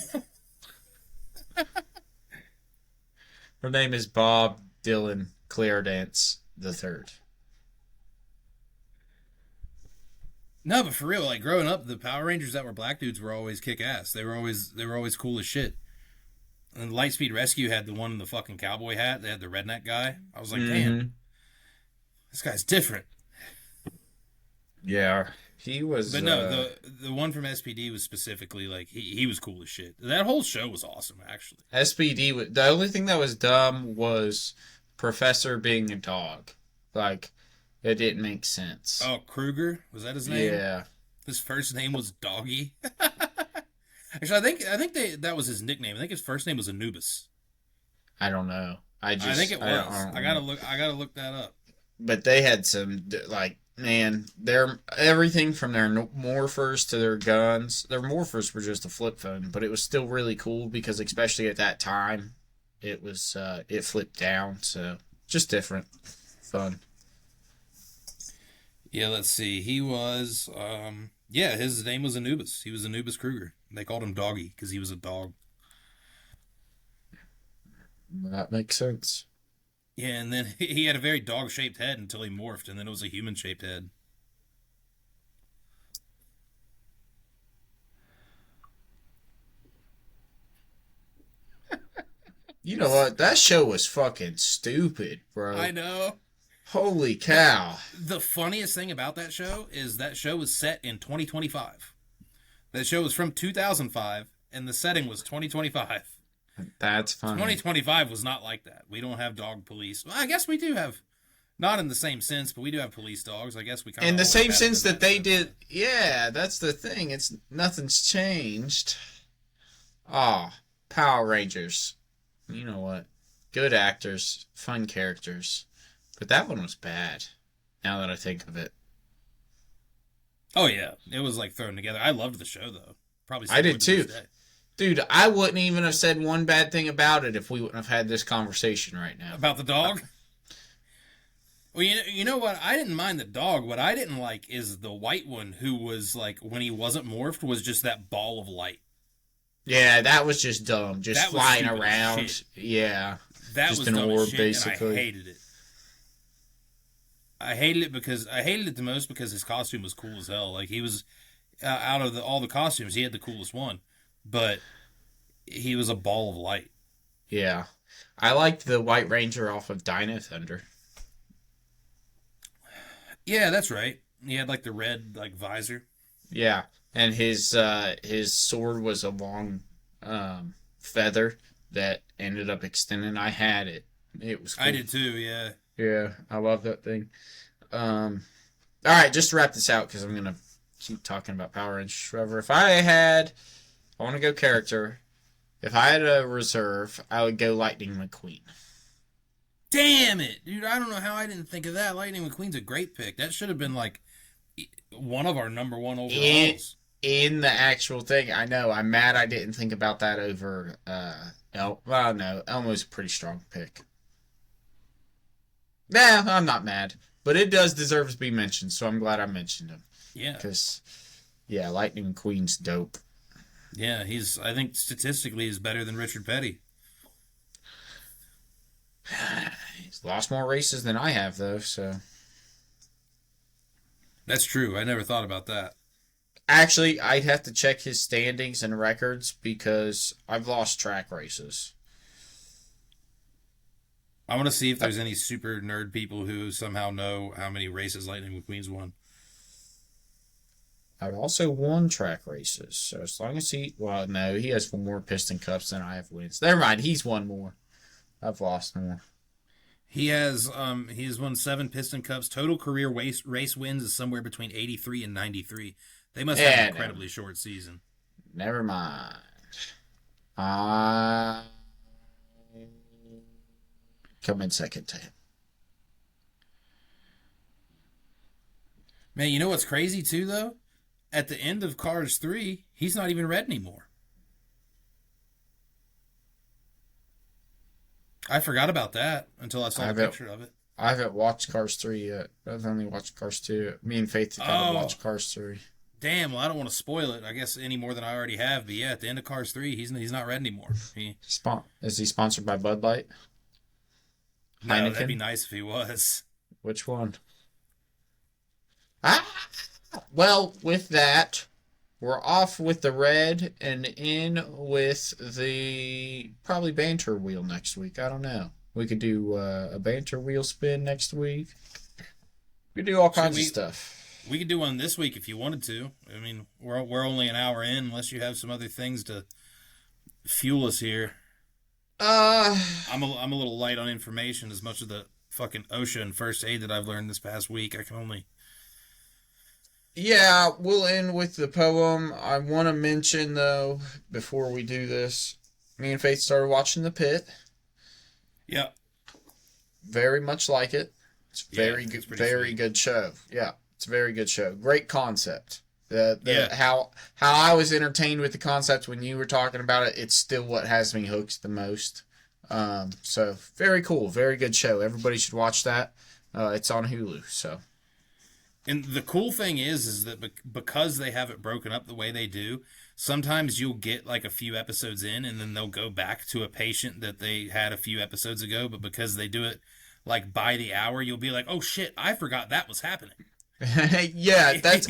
Her name is Bob Dylan Claredance the Third. No, but for real, like growing up, the Power Rangers that were black dudes were always kick ass. They were always cool as shit. And Lightspeed Rescue had the one in the fucking cowboy hat. They had the redneck guy. I was like, damn, this guy's different. Yeah, he was. But no, the one from SPD was specifically like he was cool as shit. That whole show was awesome, actually. SPD. The only thing that was dumb was Professor being a dog. Like, it didn't make sense. Oh, Kruger, was that his name? Yeah. His first name was Doggy. Actually, I think that was his nickname. I think his first name was Anubis. I don't know. I think it was. I gotta look that up. But they had some, like, man, their everything from their morphers to their guns. Their morphers were just a flip phone, but it was still really cool because, especially at that time, it was it flipped down. So just different, fun. Yeah, let's see. He was yeah, his name was Anubis. He was Anubis Kruger. They called him Doggy because he was a dog. That makes sense. Yeah, and then he had a very dog-shaped head until he morphed, and then it was a human-shaped head. You know what? That show was fucking stupid, bro. I know. Holy cow. The funniest thing about that show is that show was set in 2025. That show was from 2005, and the setting was 2025. That's funny. 2025 was not like that. We don't have dog police. Well, I guess we do have, not in the same sense, but we do have police dogs. I guess we kind of In the always same have sense in that they sense. did, yeah, that's the thing. It's nothing's changed. Ah, Power Rangers. You know what? Good actors, fun characters. But that one was bad, now that I think of it. Oh yeah, it was like thrown together. I loved the show though. Probably I still did would to too. this day. Dude, I wouldn't even have said one bad thing about it if we wouldn't have had this conversation right now. About the dog? Well, you know what? I didn't mind the dog. What I didn't like is the white one who was like, when he wasn't morphed, was just that ball of light. Yeah, that was just dumb. Just That was flying stupid as around. shit. Yeah. That Just was an dumb orb, as shit, basically. and I hated it. I hated it the most because his costume was cool as hell. Like he was out of all the costumes, he had the coolest one, but he was a ball of light. Yeah. I liked the White Ranger off of Dino Thunder. Yeah, that's right. He had like the red like visor. Yeah. And his sword was a long feather that ended up extending. I had it. It was cool. I did too. Yeah. Yeah, I love that thing. All right, just to wrap this out because I'm gonna keep talking about Power Rangers forever. I want to go character. If I had a reserve, I would go Lightning McQueen. Damn it, dude! I don't know how I didn't think of that. Lightning McQueen's a great pick. That should have been like one of our number one overalls. In the actual thing, I know. I'm mad I didn't think about that over. Well, no, Elmo's a pretty strong pick. Nah, I'm not mad. But it does deserve to be mentioned, so I'm glad I mentioned him. Yeah. Because, yeah, Lightning McQueen's dope. Yeah, I think statistically he's better than Richard Petty. He's lost more races than I have, though, so. That's true. I never thought about that. Actually, I'd have to check his standings and records because I've lost track races. I want to see if there's any super nerd people who somehow know how many races Lightning McQueen's won. I've also won track races, so as long as well, no, he has 4 more Piston Cups than I have wins. Never mind, he's won more. I've lost more. He has won 7 Piston Cups. Total career race wins is somewhere between 83 and 93. They must have an incredibly short season. Never mind. Come in second to him. Man, you know what's crazy too, though? At the end of Cars 3, he's not even red anymore. I forgot about that until I saw the picture of it. I haven't watched Cars 3 yet. I've only watched Cars 2. Me and Faith got to watch Cars 3. Damn, well, I don't want to spoil it, I guess, any more than I already have. But yeah, at the end of Cars 3, he's not red anymore. Is he sponsored by Bud Light? No, Heineken? That'd be nice if he was. Which one? Well, with that, we're off with the red and in with the probably banter wheel next week. I don't know. We could do a banter wheel spin next week. We could do all kinds of stuff. We could do one this week if you wanted to. I mean, we're only an hour in, unless you have some other things to fuel us here. I'm a little light on information. As much of the fucking OSHA and first aid that I've learned this past week, I can only. Yeah, we'll end with the poem. I want to mention though, before we do this, me and Faith started watching The Pit. Yeah. Very much like it. It's very good show. Yeah, it's a very good show. Great concept. How I was entertained with the concept when you were talking about it, it's still what has me hooked the most. So very cool, very good show. Everybody should watch that. It's on Hulu. So. And the cool thing is that because they have it broken up the way they do, sometimes you'll get like a few episodes in and then they'll go back to a patient that they had a few episodes ago. But because they do it like by the hour, you'll be like, oh shit, I forgot that was happening. Yeah, that's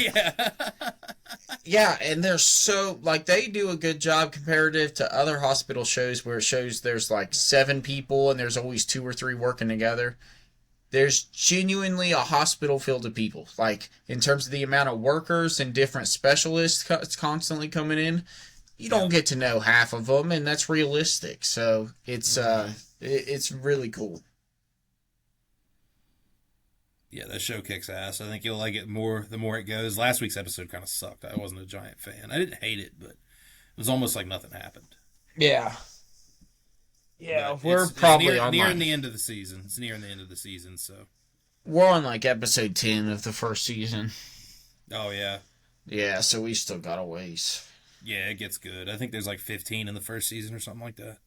yeah, and they're so like they do a good job comparative to other hospital shows where it shows there's like 7 people and there's always 2 or 3 working together. There's genuinely a hospital filled with people. Like, in terms of the amount of workers and different specialists constantly coming in, you don't get to know half of them, and that's realistic. So, it's really cool. Yeah, that show kicks ass. I think you'll like it more the more it goes. Last week's episode kind of sucked. I wasn't a giant fan. I didn't hate it, but it was almost like nothing happened. Yeah. Yeah, but we're probably nearing the end of the season. It's nearing the end of the season, so we're on like episode 10 of the first season. Oh yeah. Yeah, so we still got a ways. Yeah, it gets good. I think there's like 15 in the first season or something like that.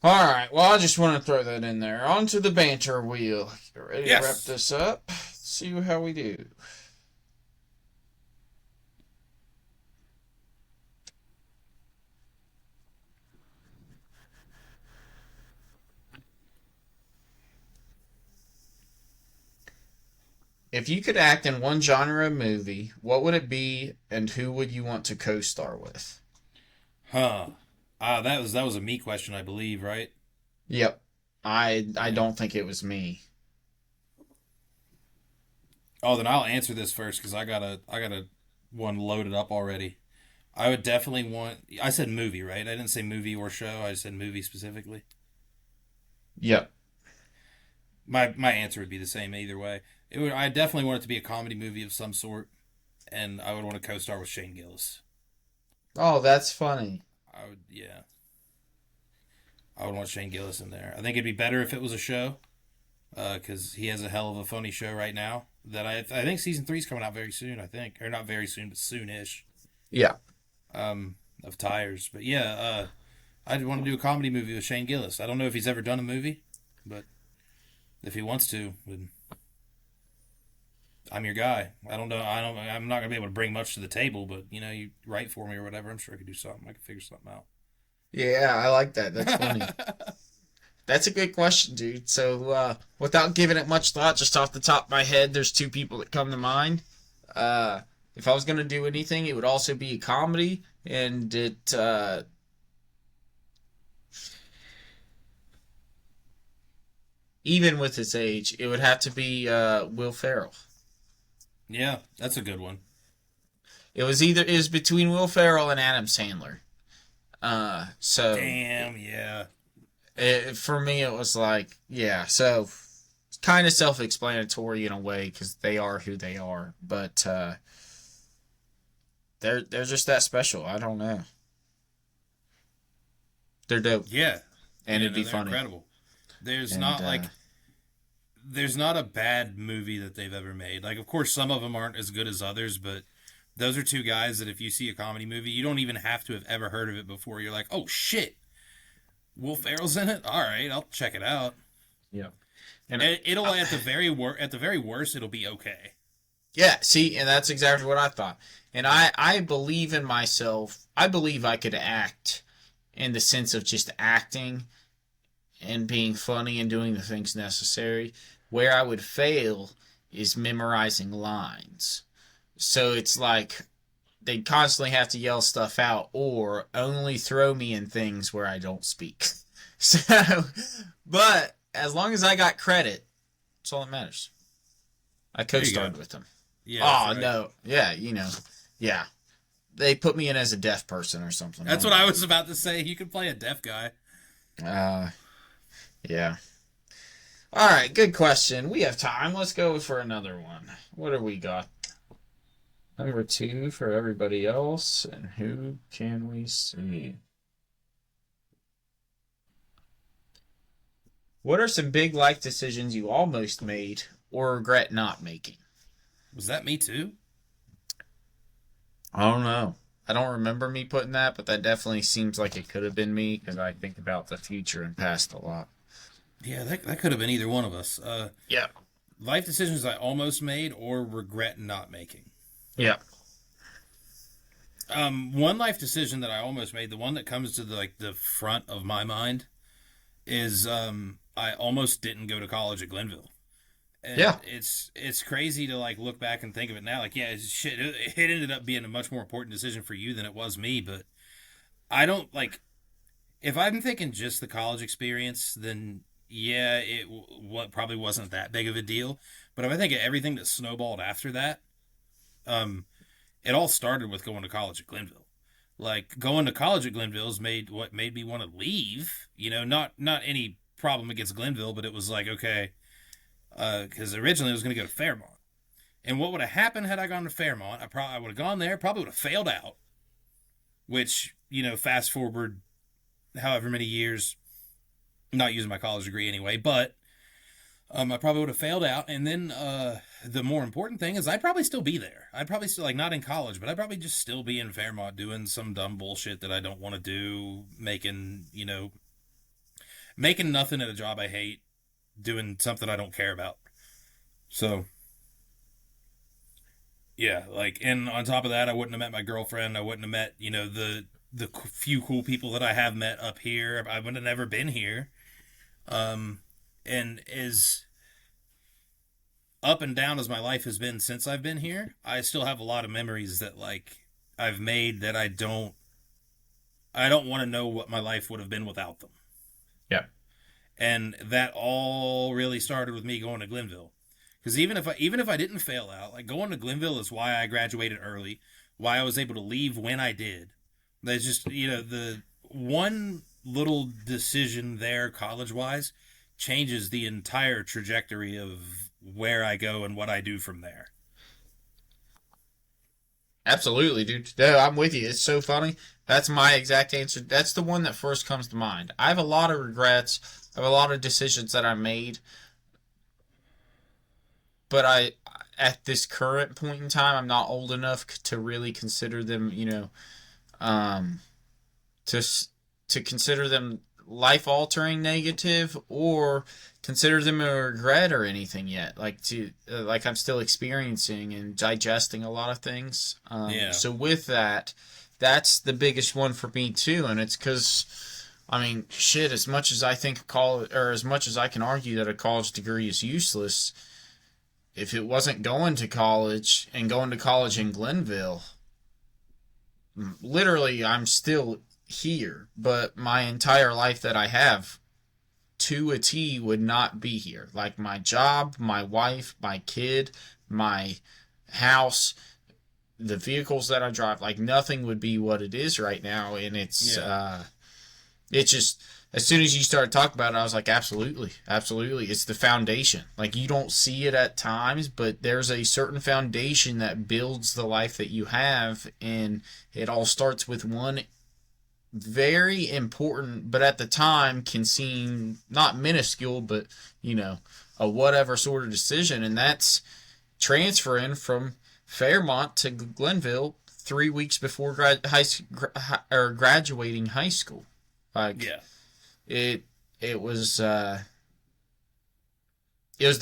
All right. Well, I just want to throw that in there. On to the banter wheel. Get ready to wrap this up. See how we do. If you could act in one genre of movie, what would it be, and who would you want to co-star with? That was a me question, I believe, right? Yep. I don't think it was me. Oh, then I'll answer this first because I got a one loaded up already. I would definitely want. I said movie, right? I didn't say movie or show. I said movie specifically. Yep. My answer would be the same either way. I definitely want it to be a comedy movie of some sort, and I would want to co-star with Shane Gillis. Oh, that's funny. I would want Shane Gillis in there. I think it'd be better if it was a show, because he has a hell of a funny show right now. That I think season 3 is coming out very soon. I think, or not very soon, but soonish. Yeah. Of Tires, but yeah, I'd want to do a comedy movie with Shane Gillis. I don't know if he's ever done a movie, but if he wants to, then I'm your guy. I'm not gonna be able to bring much to the table, but you write for me or whatever. I'm sure I could do something. I could figure something out. Yeah, I like that. That's funny. That's a good question, dude. So, without giving it much thought, just off the top of my head, there's 2 people that come to mind. If I was gonna do anything, it would also be a comedy, and even with his age, it would have to be Will Ferrell. Yeah, that's a good one. It was between Will Ferrell and Adam Sandler. So Damn, yeah. for me, it was like, yeah. So it's kind of self-explanatory in a way because they are who they are, but they're just that special. I don't know. They're dope, Yeah. and Yeah, it'd be they're funny. incredible. There's And not like there's not a bad movie that they've ever made. Like, of course, some of them aren't as good as others, but those are two guys that if you see a comedy movie, you don't even have to have ever heard of it before. You're like, oh shit, Will Ferrell's in it. All right, I'll check it out. yeah, and It'll at the very worst, it'll be okay. yeah. See, and that's exactly what I thought. And I believe in myself. I believe I could act in the sense of just acting and being funny and doing the things necessary. Where I would fail is memorizing lines. So it's like they constantly have to yell stuff out or only throw me in things where I don't speak. So, but as long as I got credit, that's all that matters. I co-starred with them. Yeah. Oh, right. no. Yeah, Yeah. They put me in as a deaf person or something. That's what I was about to say. You could play a deaf guy. Yeah. All right, good question. We have time. Let's go for another one. What have we got? Number 2 for everybody else. And who can we see? What are some big life decisions you almost made or regret not making? Was that me too? I don't know. I don't remember me putting that, but that definitely seems like it could have been me because I think about the future and past a lot. Yeah, that could have been either one of us. Yeah. Life decisions I almost made or regret not making. Yeah. One life decision that I almost made, the one that comes to the front of my mind, is I almost didn't go to college at Glenville. And Yeah. it's crazy to look back and think of it now. Shit, it ended up being a much more important decision for you than it was me. But I don't if I'm thinking just the college experience, then yeah, what probably wasn't that big of a deal. But if I think of everything that snowballed after that, it all started with going to college at Glenville. Going to college at Glenville's made me want to leave. Not any problem against Glenville, but it was okay. Because originally I was going to go to Fairmont. And what would have happened had I gone to Fairmont? I would have gone there, probably would have failed out. Which, fast forward however many years, not using my college degree anyway, but I probably would have failed out. And then the more important thing is I'd probably still be there. I'd probably still, not in college, but I'd probably just still be in Fairmont doing some dumb bullshit that I don't want to do, making nothing at a job I hate, doing something I don't care about. So, yeah, and on top of that, I wouldn't have met my girlfriend. I wouldn't have met, the few cool people that I have met up here. I would have never been here. And as up and down as my life has been since I've been here, I still have a lot of memories that I've made that I don't want to know what my life would have been without them. Yeah. And that all really started with me going to Glenville. Because even if I didn't fail out, going to Glenville is why I graduated early, why I was able to leave when I did. There's just, the one little decision there college-wise changes the entire trajectory of where I go and what I do from there. Absolutely, dude. No, I'm with you. It's so funny. That's my exact answer. That's the one that first comes to mind. I have a lot of regrets. I have a lot of decisions that I made. But at this current point in time, I'm not old enough to really consider them, to consider them life-altering negative or consider them a regret or anything yet. I'm still experiencing and digesting a lot of things. Yeah. So with that, that's the biggest one for me too, and it's because, shit. As much as I think college, or as much as I can argue that a college degree is useless, if it wasn't going to college and going to college in Glenville, literally I'm still here, but my entire life that I have to a T would not be here. Like my job, my wife, my kid, my house, the vehicles that I drive, like nothing would be what it is right now. And it's just, as soon as you started talking about it, I was like, absolutely, absolutely. It's the foundation. Like you don't see it at times, but there's a certain foundation that builds the life that you have. And it all starts with one very important, but at the time can seem not minuscule, but a whatever sort of decision. And that's transferring from Fairmont to Glenville 3 weeks before graduating high school. Like, Yeah. It was the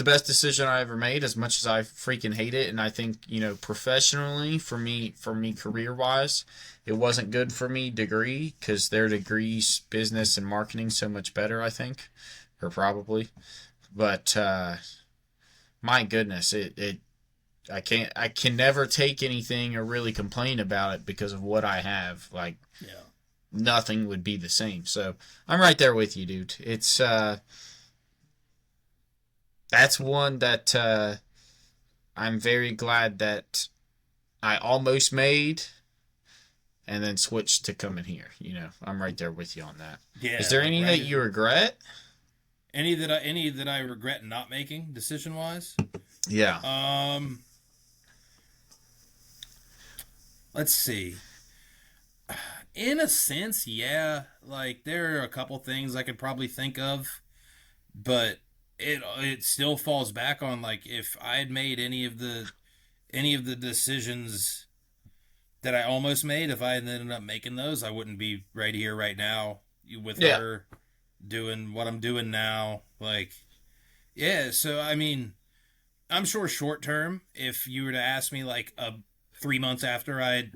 best decision I ever made, as much as I freaking hate it. And I think, professionally, for me career wise, it wasn't good for me degree, because their degrees, business and marketing, so much better, I think, or probably. But my goodness, I can never take anything or really complain about it because of what I have. Like, Yeah. Nothing would be the same. So I'm right there with you, dude. It's that's one that I'm very glad that I almost made and then switched to coming here. I'm right there with you on that. Yeah. Is there any that you regret? Any that I regret not making decision wise? Yeah. Let's see. In a sense, yeah. Like there are a couple things I could probably think of, but it still falls back on like if I had made any of the decisions that I almost made, if I had ended up making those, I wouldn't be right here right now with her doing what I'm doing now. Like, yeah. So I mean, I'm sure short term, if you were to ask me like 3 months after I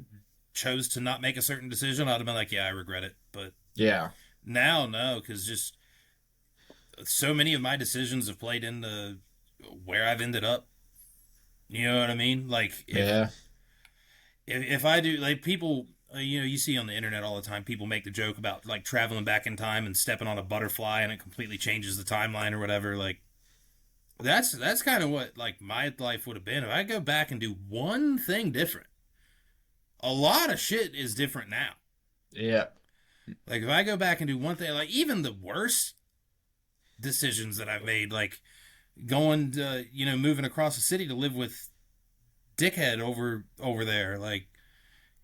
chose to not make a certain decision, I'd have been like, yeah, I regret it. But yeah. Now, no, because just so many of my decisions have played into where I've ended up. You know what I mean? Like, if I do, like, people, you see on the internet all the time, people make the joke about, like, traveling back in time and stepping on a butterfly and it completely changes the timeline or whatever. Like, that's kind of what, like, my life would have been. If I go back and do one thing different, a lot of shit is different now. Yeah. Like, if I go back and do one thing, like, even the worst decisions that I've made, like, going to, moving across the city to live with dickhead over there, like,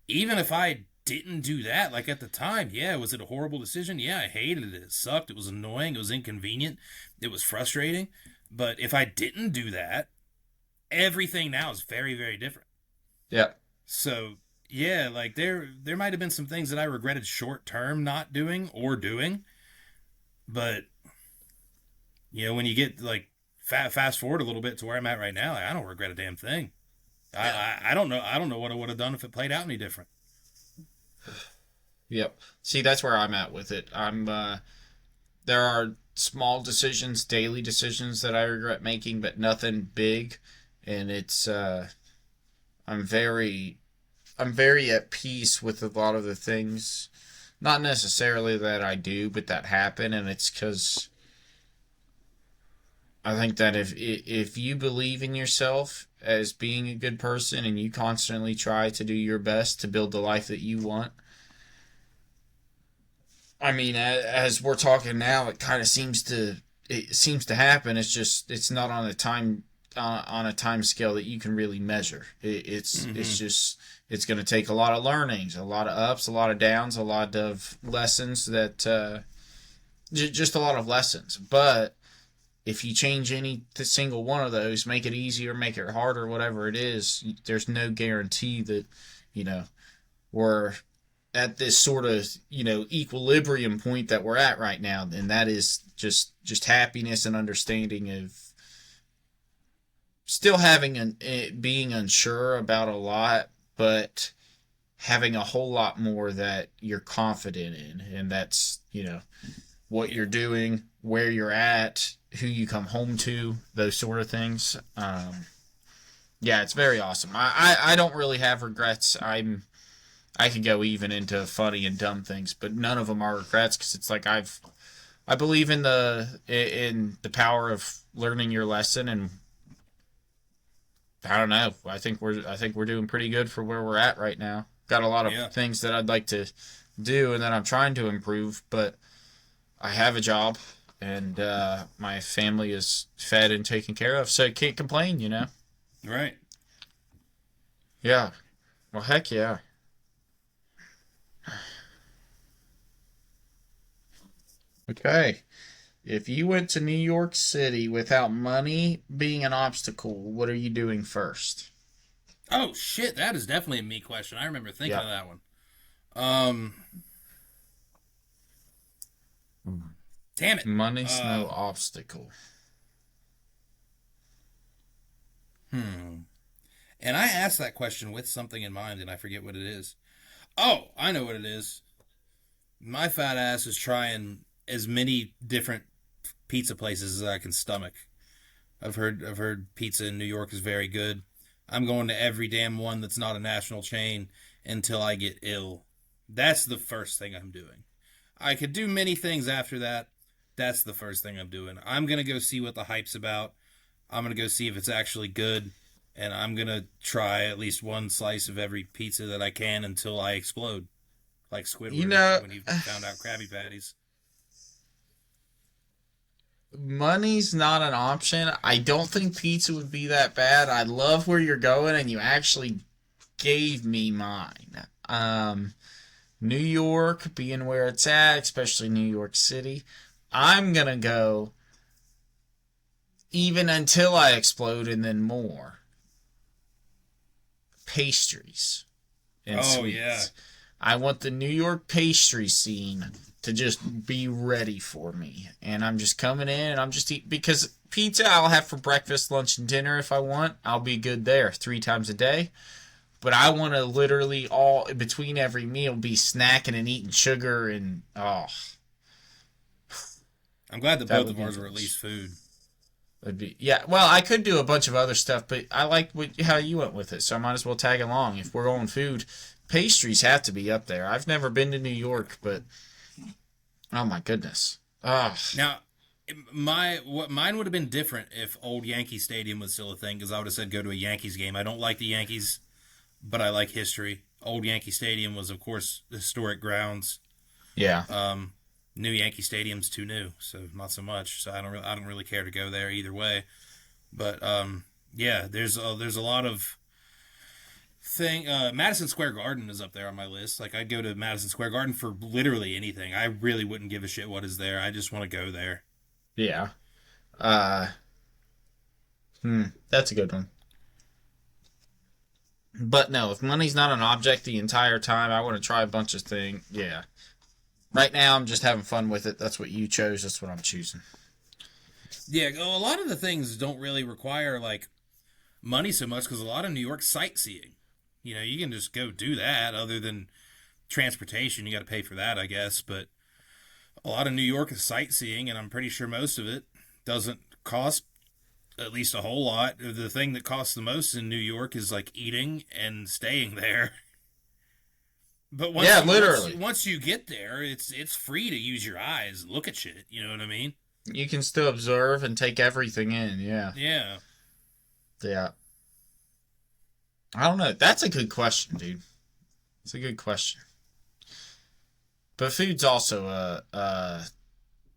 even if I didn't do that, like, at the time, yeah, was it a horrible decision? Yeah, I hated it. It sucked. It was annoying. It was inconvenient. It was frustrating. But if I didn't do that, everything now is very, very different. Yeah. So, yeah, like, there might have been some things that I regretted short term not doing or doing, but, when you get, like, fast forward a little bit to where I'm at right now, I don't regret a damn thing. Yeah. I don't know what I would have done if it played out any different. Yep. See, that's where I'm at with it. There are small decisions, daily decisions that I regret making, but nothing big. And it's, I'm very at peace with a lot of the things, not necessarily that I do, but that happen. And it's because I think that if you believe in yourself as being a good person and you constantly try to do your best to build the life that you want, I mean, as we're talking now, it kind of seems to happen. It's just, it's not on a time scale that you can really measure. It's going to take a lot of learnings, a lot of ups, a lot of downs, a lot of lessons that just a lot of lessons. But if you change any single one of those, make it easier, make it harder, whatever it is, there's no guarantee that we're at this sort of equilibrium point that we're at right now, and that is just happiness and understanding of still having being unsure about a lot, but having a whole lot more that you're confident in, and that's what you're doing, where you're at, who you come home to, those sort of things. Yeah, it's very awesome. I don't really have regrets. I could go even into funny and dumb things, but none of them are regrets, because it's like I've I believe in the power of learning your lesson, and I don't know. I think we're doing pretty good for where we're at right now. Got a lot of Yeah. things that I'd like to do and that I'm trying to improve, but I have a job and my family is fed and taken care of, so I can't complain, you know? Right. Yeah. Well, heck yeah. Okay. If you went to New York City without money being an obstacle, what are you doing first? Oh shit, that is definitely a me question. I remember thinking Yeah. of that one. Um, damn it. Money's Uh, no obstacle. hmm. And I asked that question with something in mind, and I forget what it is. Oh, I know what it is. My fat ass is trying as many different pizza places as I can stomach. I've heard pizza in New York is very good. I'm going to every damn one that's not a national chain until I get ill. That's the first thing I'm doing. I could do many things after that. That's the first thing I'm doing. I'm gonna go see what the hype's about. I'm gonna go see if it's actually good, and I'm gonna try at least one slice of every pizza that I can until I explode, like You Squidward know, when he found out Krabby Patties. money's not an option. I don't think pizza would be that bad. I love where you're going, and you actually gave me mine. New York being where it's at, especially New York City, I'm gonna go even until I explode and then more. Pastries and Oh yeah. sweets. I want the New York pastry scene to just be ready for me. And I'm just coming in and I'm just eating, because pizza I'll have for breakfast, lunch, and dinner if I want. I'll be good there 3 times a day. But I want to literally all between every meal be snacking and eating sugar and I'm glad that that both would of be ours were at delicious. least food. Would be, yeah. Well, I could do a bunch of other stuff, but I like how you went with it, so I might as well tag along. If we're going food, pastries have to be up there. I've never been to New York, but oh my goodness. Now, mine would have been different if old Yankee Stadium was still a thing, because I would have said go to a Yankees game. I don't like the Yankees, but I like history. Old Yankee Stadium was, of course, historic grounds. Yeah. New Yankee Stadium's too new, so not so much. So I don't really care to go there either way. But yeah, there's a lot of thing. Madison Square Garden is up there on my list. Like I'd go to Madison Square Garden for literally anything. I really wouldn't give a shit what is there. I just want to go there. Yeah. Uh, that's a good one. But no, if money's not an object the entire time, I want to try a bunch of things. Yeah. Right now, I'm just having fun with it. That's what you chose. That's what I'm choosing. Yeah, a lot of the things don't really require like money so much because a lot of New York sightseeing. You know, you can just go do that. Other than transportation, you got to pay for that, I guess. But a lot of New York is sightseeing, and I'm pretty sure most of it doesn't cost at least a whole lot. The thing that costs the most in New York is like eating and staying there. But Yeah, literally. once you get there, it's free to use your eyes, look at shit. You know what I mean? You can still observe and take everything in. Yeah. Yeah. Yeah. I don't know. That's a good question, dude. It's a good question. But food's also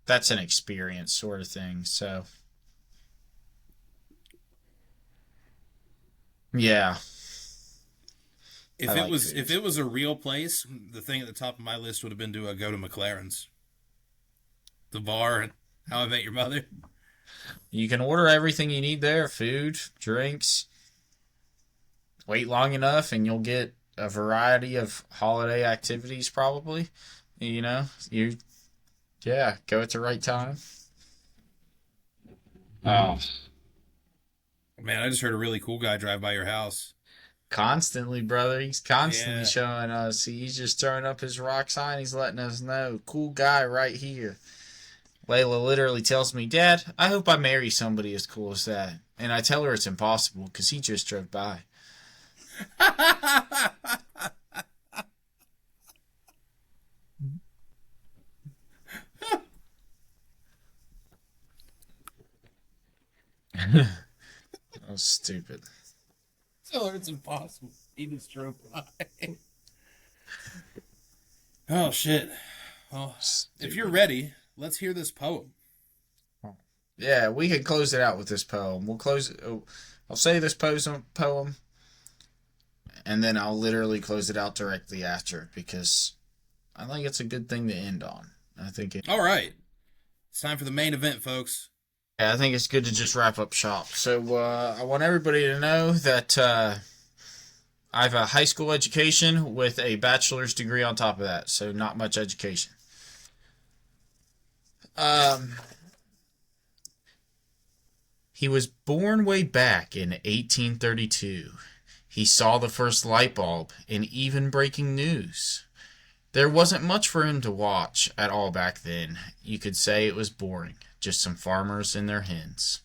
that's an experience sort of thing. So yeah, I like If food. it was a real place, the thing at the top of my list would have been to go to McLaren's, the bar, and How I Met Your Mother. You can order everything you need there: food, drinks. Wait long enough, and you'll get a variety of holiday activities. Probably, you know, yeah, go at the right time. Oh, Man, I just heard a really cool guy drive by your house. constantly, brother. He's constantly Yeah. showing us. He's just throwing up his rock sign. He's letting us know, cool guy right here. Layla literally tells me, Dad, I hope I marry somebody as cool as that. And I tell her it's impossible because he just drove by. That was stupid. So it's impossible. He just drove by. Oh, shit. Well, if you're ready, let's hear this poem. Yeah, we could close it out with this poem. We'll close it. Oh, I'll say this poem, and then I'll literally close it out directly after, because I think it's a good thing to end on. All right. It's time for the main event, folks. Yeah, I think it's good to just wrap up shop. So I want everybody to know that I have a high school education with a bachelor's degree on top of that, so not much education. He was born way back in 1832. He saw the first light bulb in even breaking news. There wasn't much for him to watch at all back then. You could say it was boring, just some farmers and their hens.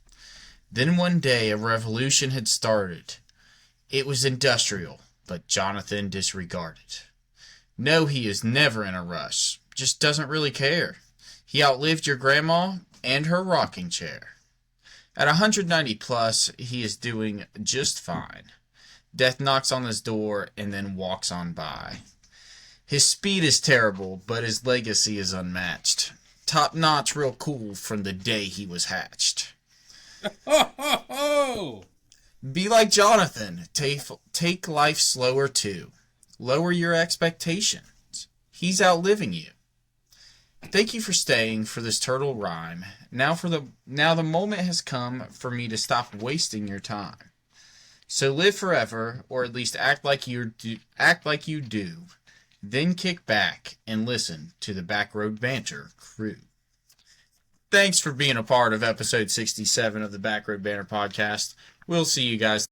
Then one day a revolution had started. It was industrial, but Johnathan disregarded. No, he is never in a rush, just doesn't really care. He outlived your grandma and her rocking chair. At 190 plus, he is doing just fine. Death knocks on his door and then walks on by. His speed is terrible, but his legacy is unmatched. Top notch, real cool from the day he was hatched. Ho, ho, ho! Be like Johnathan. Take life slower too. Lower your expectations. He's outliving you. Thank you for staying for this turtle rhyme. Now the moment has come for me to stop wasting your time. So live forever, or at least act like you do. Then kick back and listen to the Backroad Banter crew. Thanks for being a part of episode 67 of the Backroad Banter podcast. We'll see you guys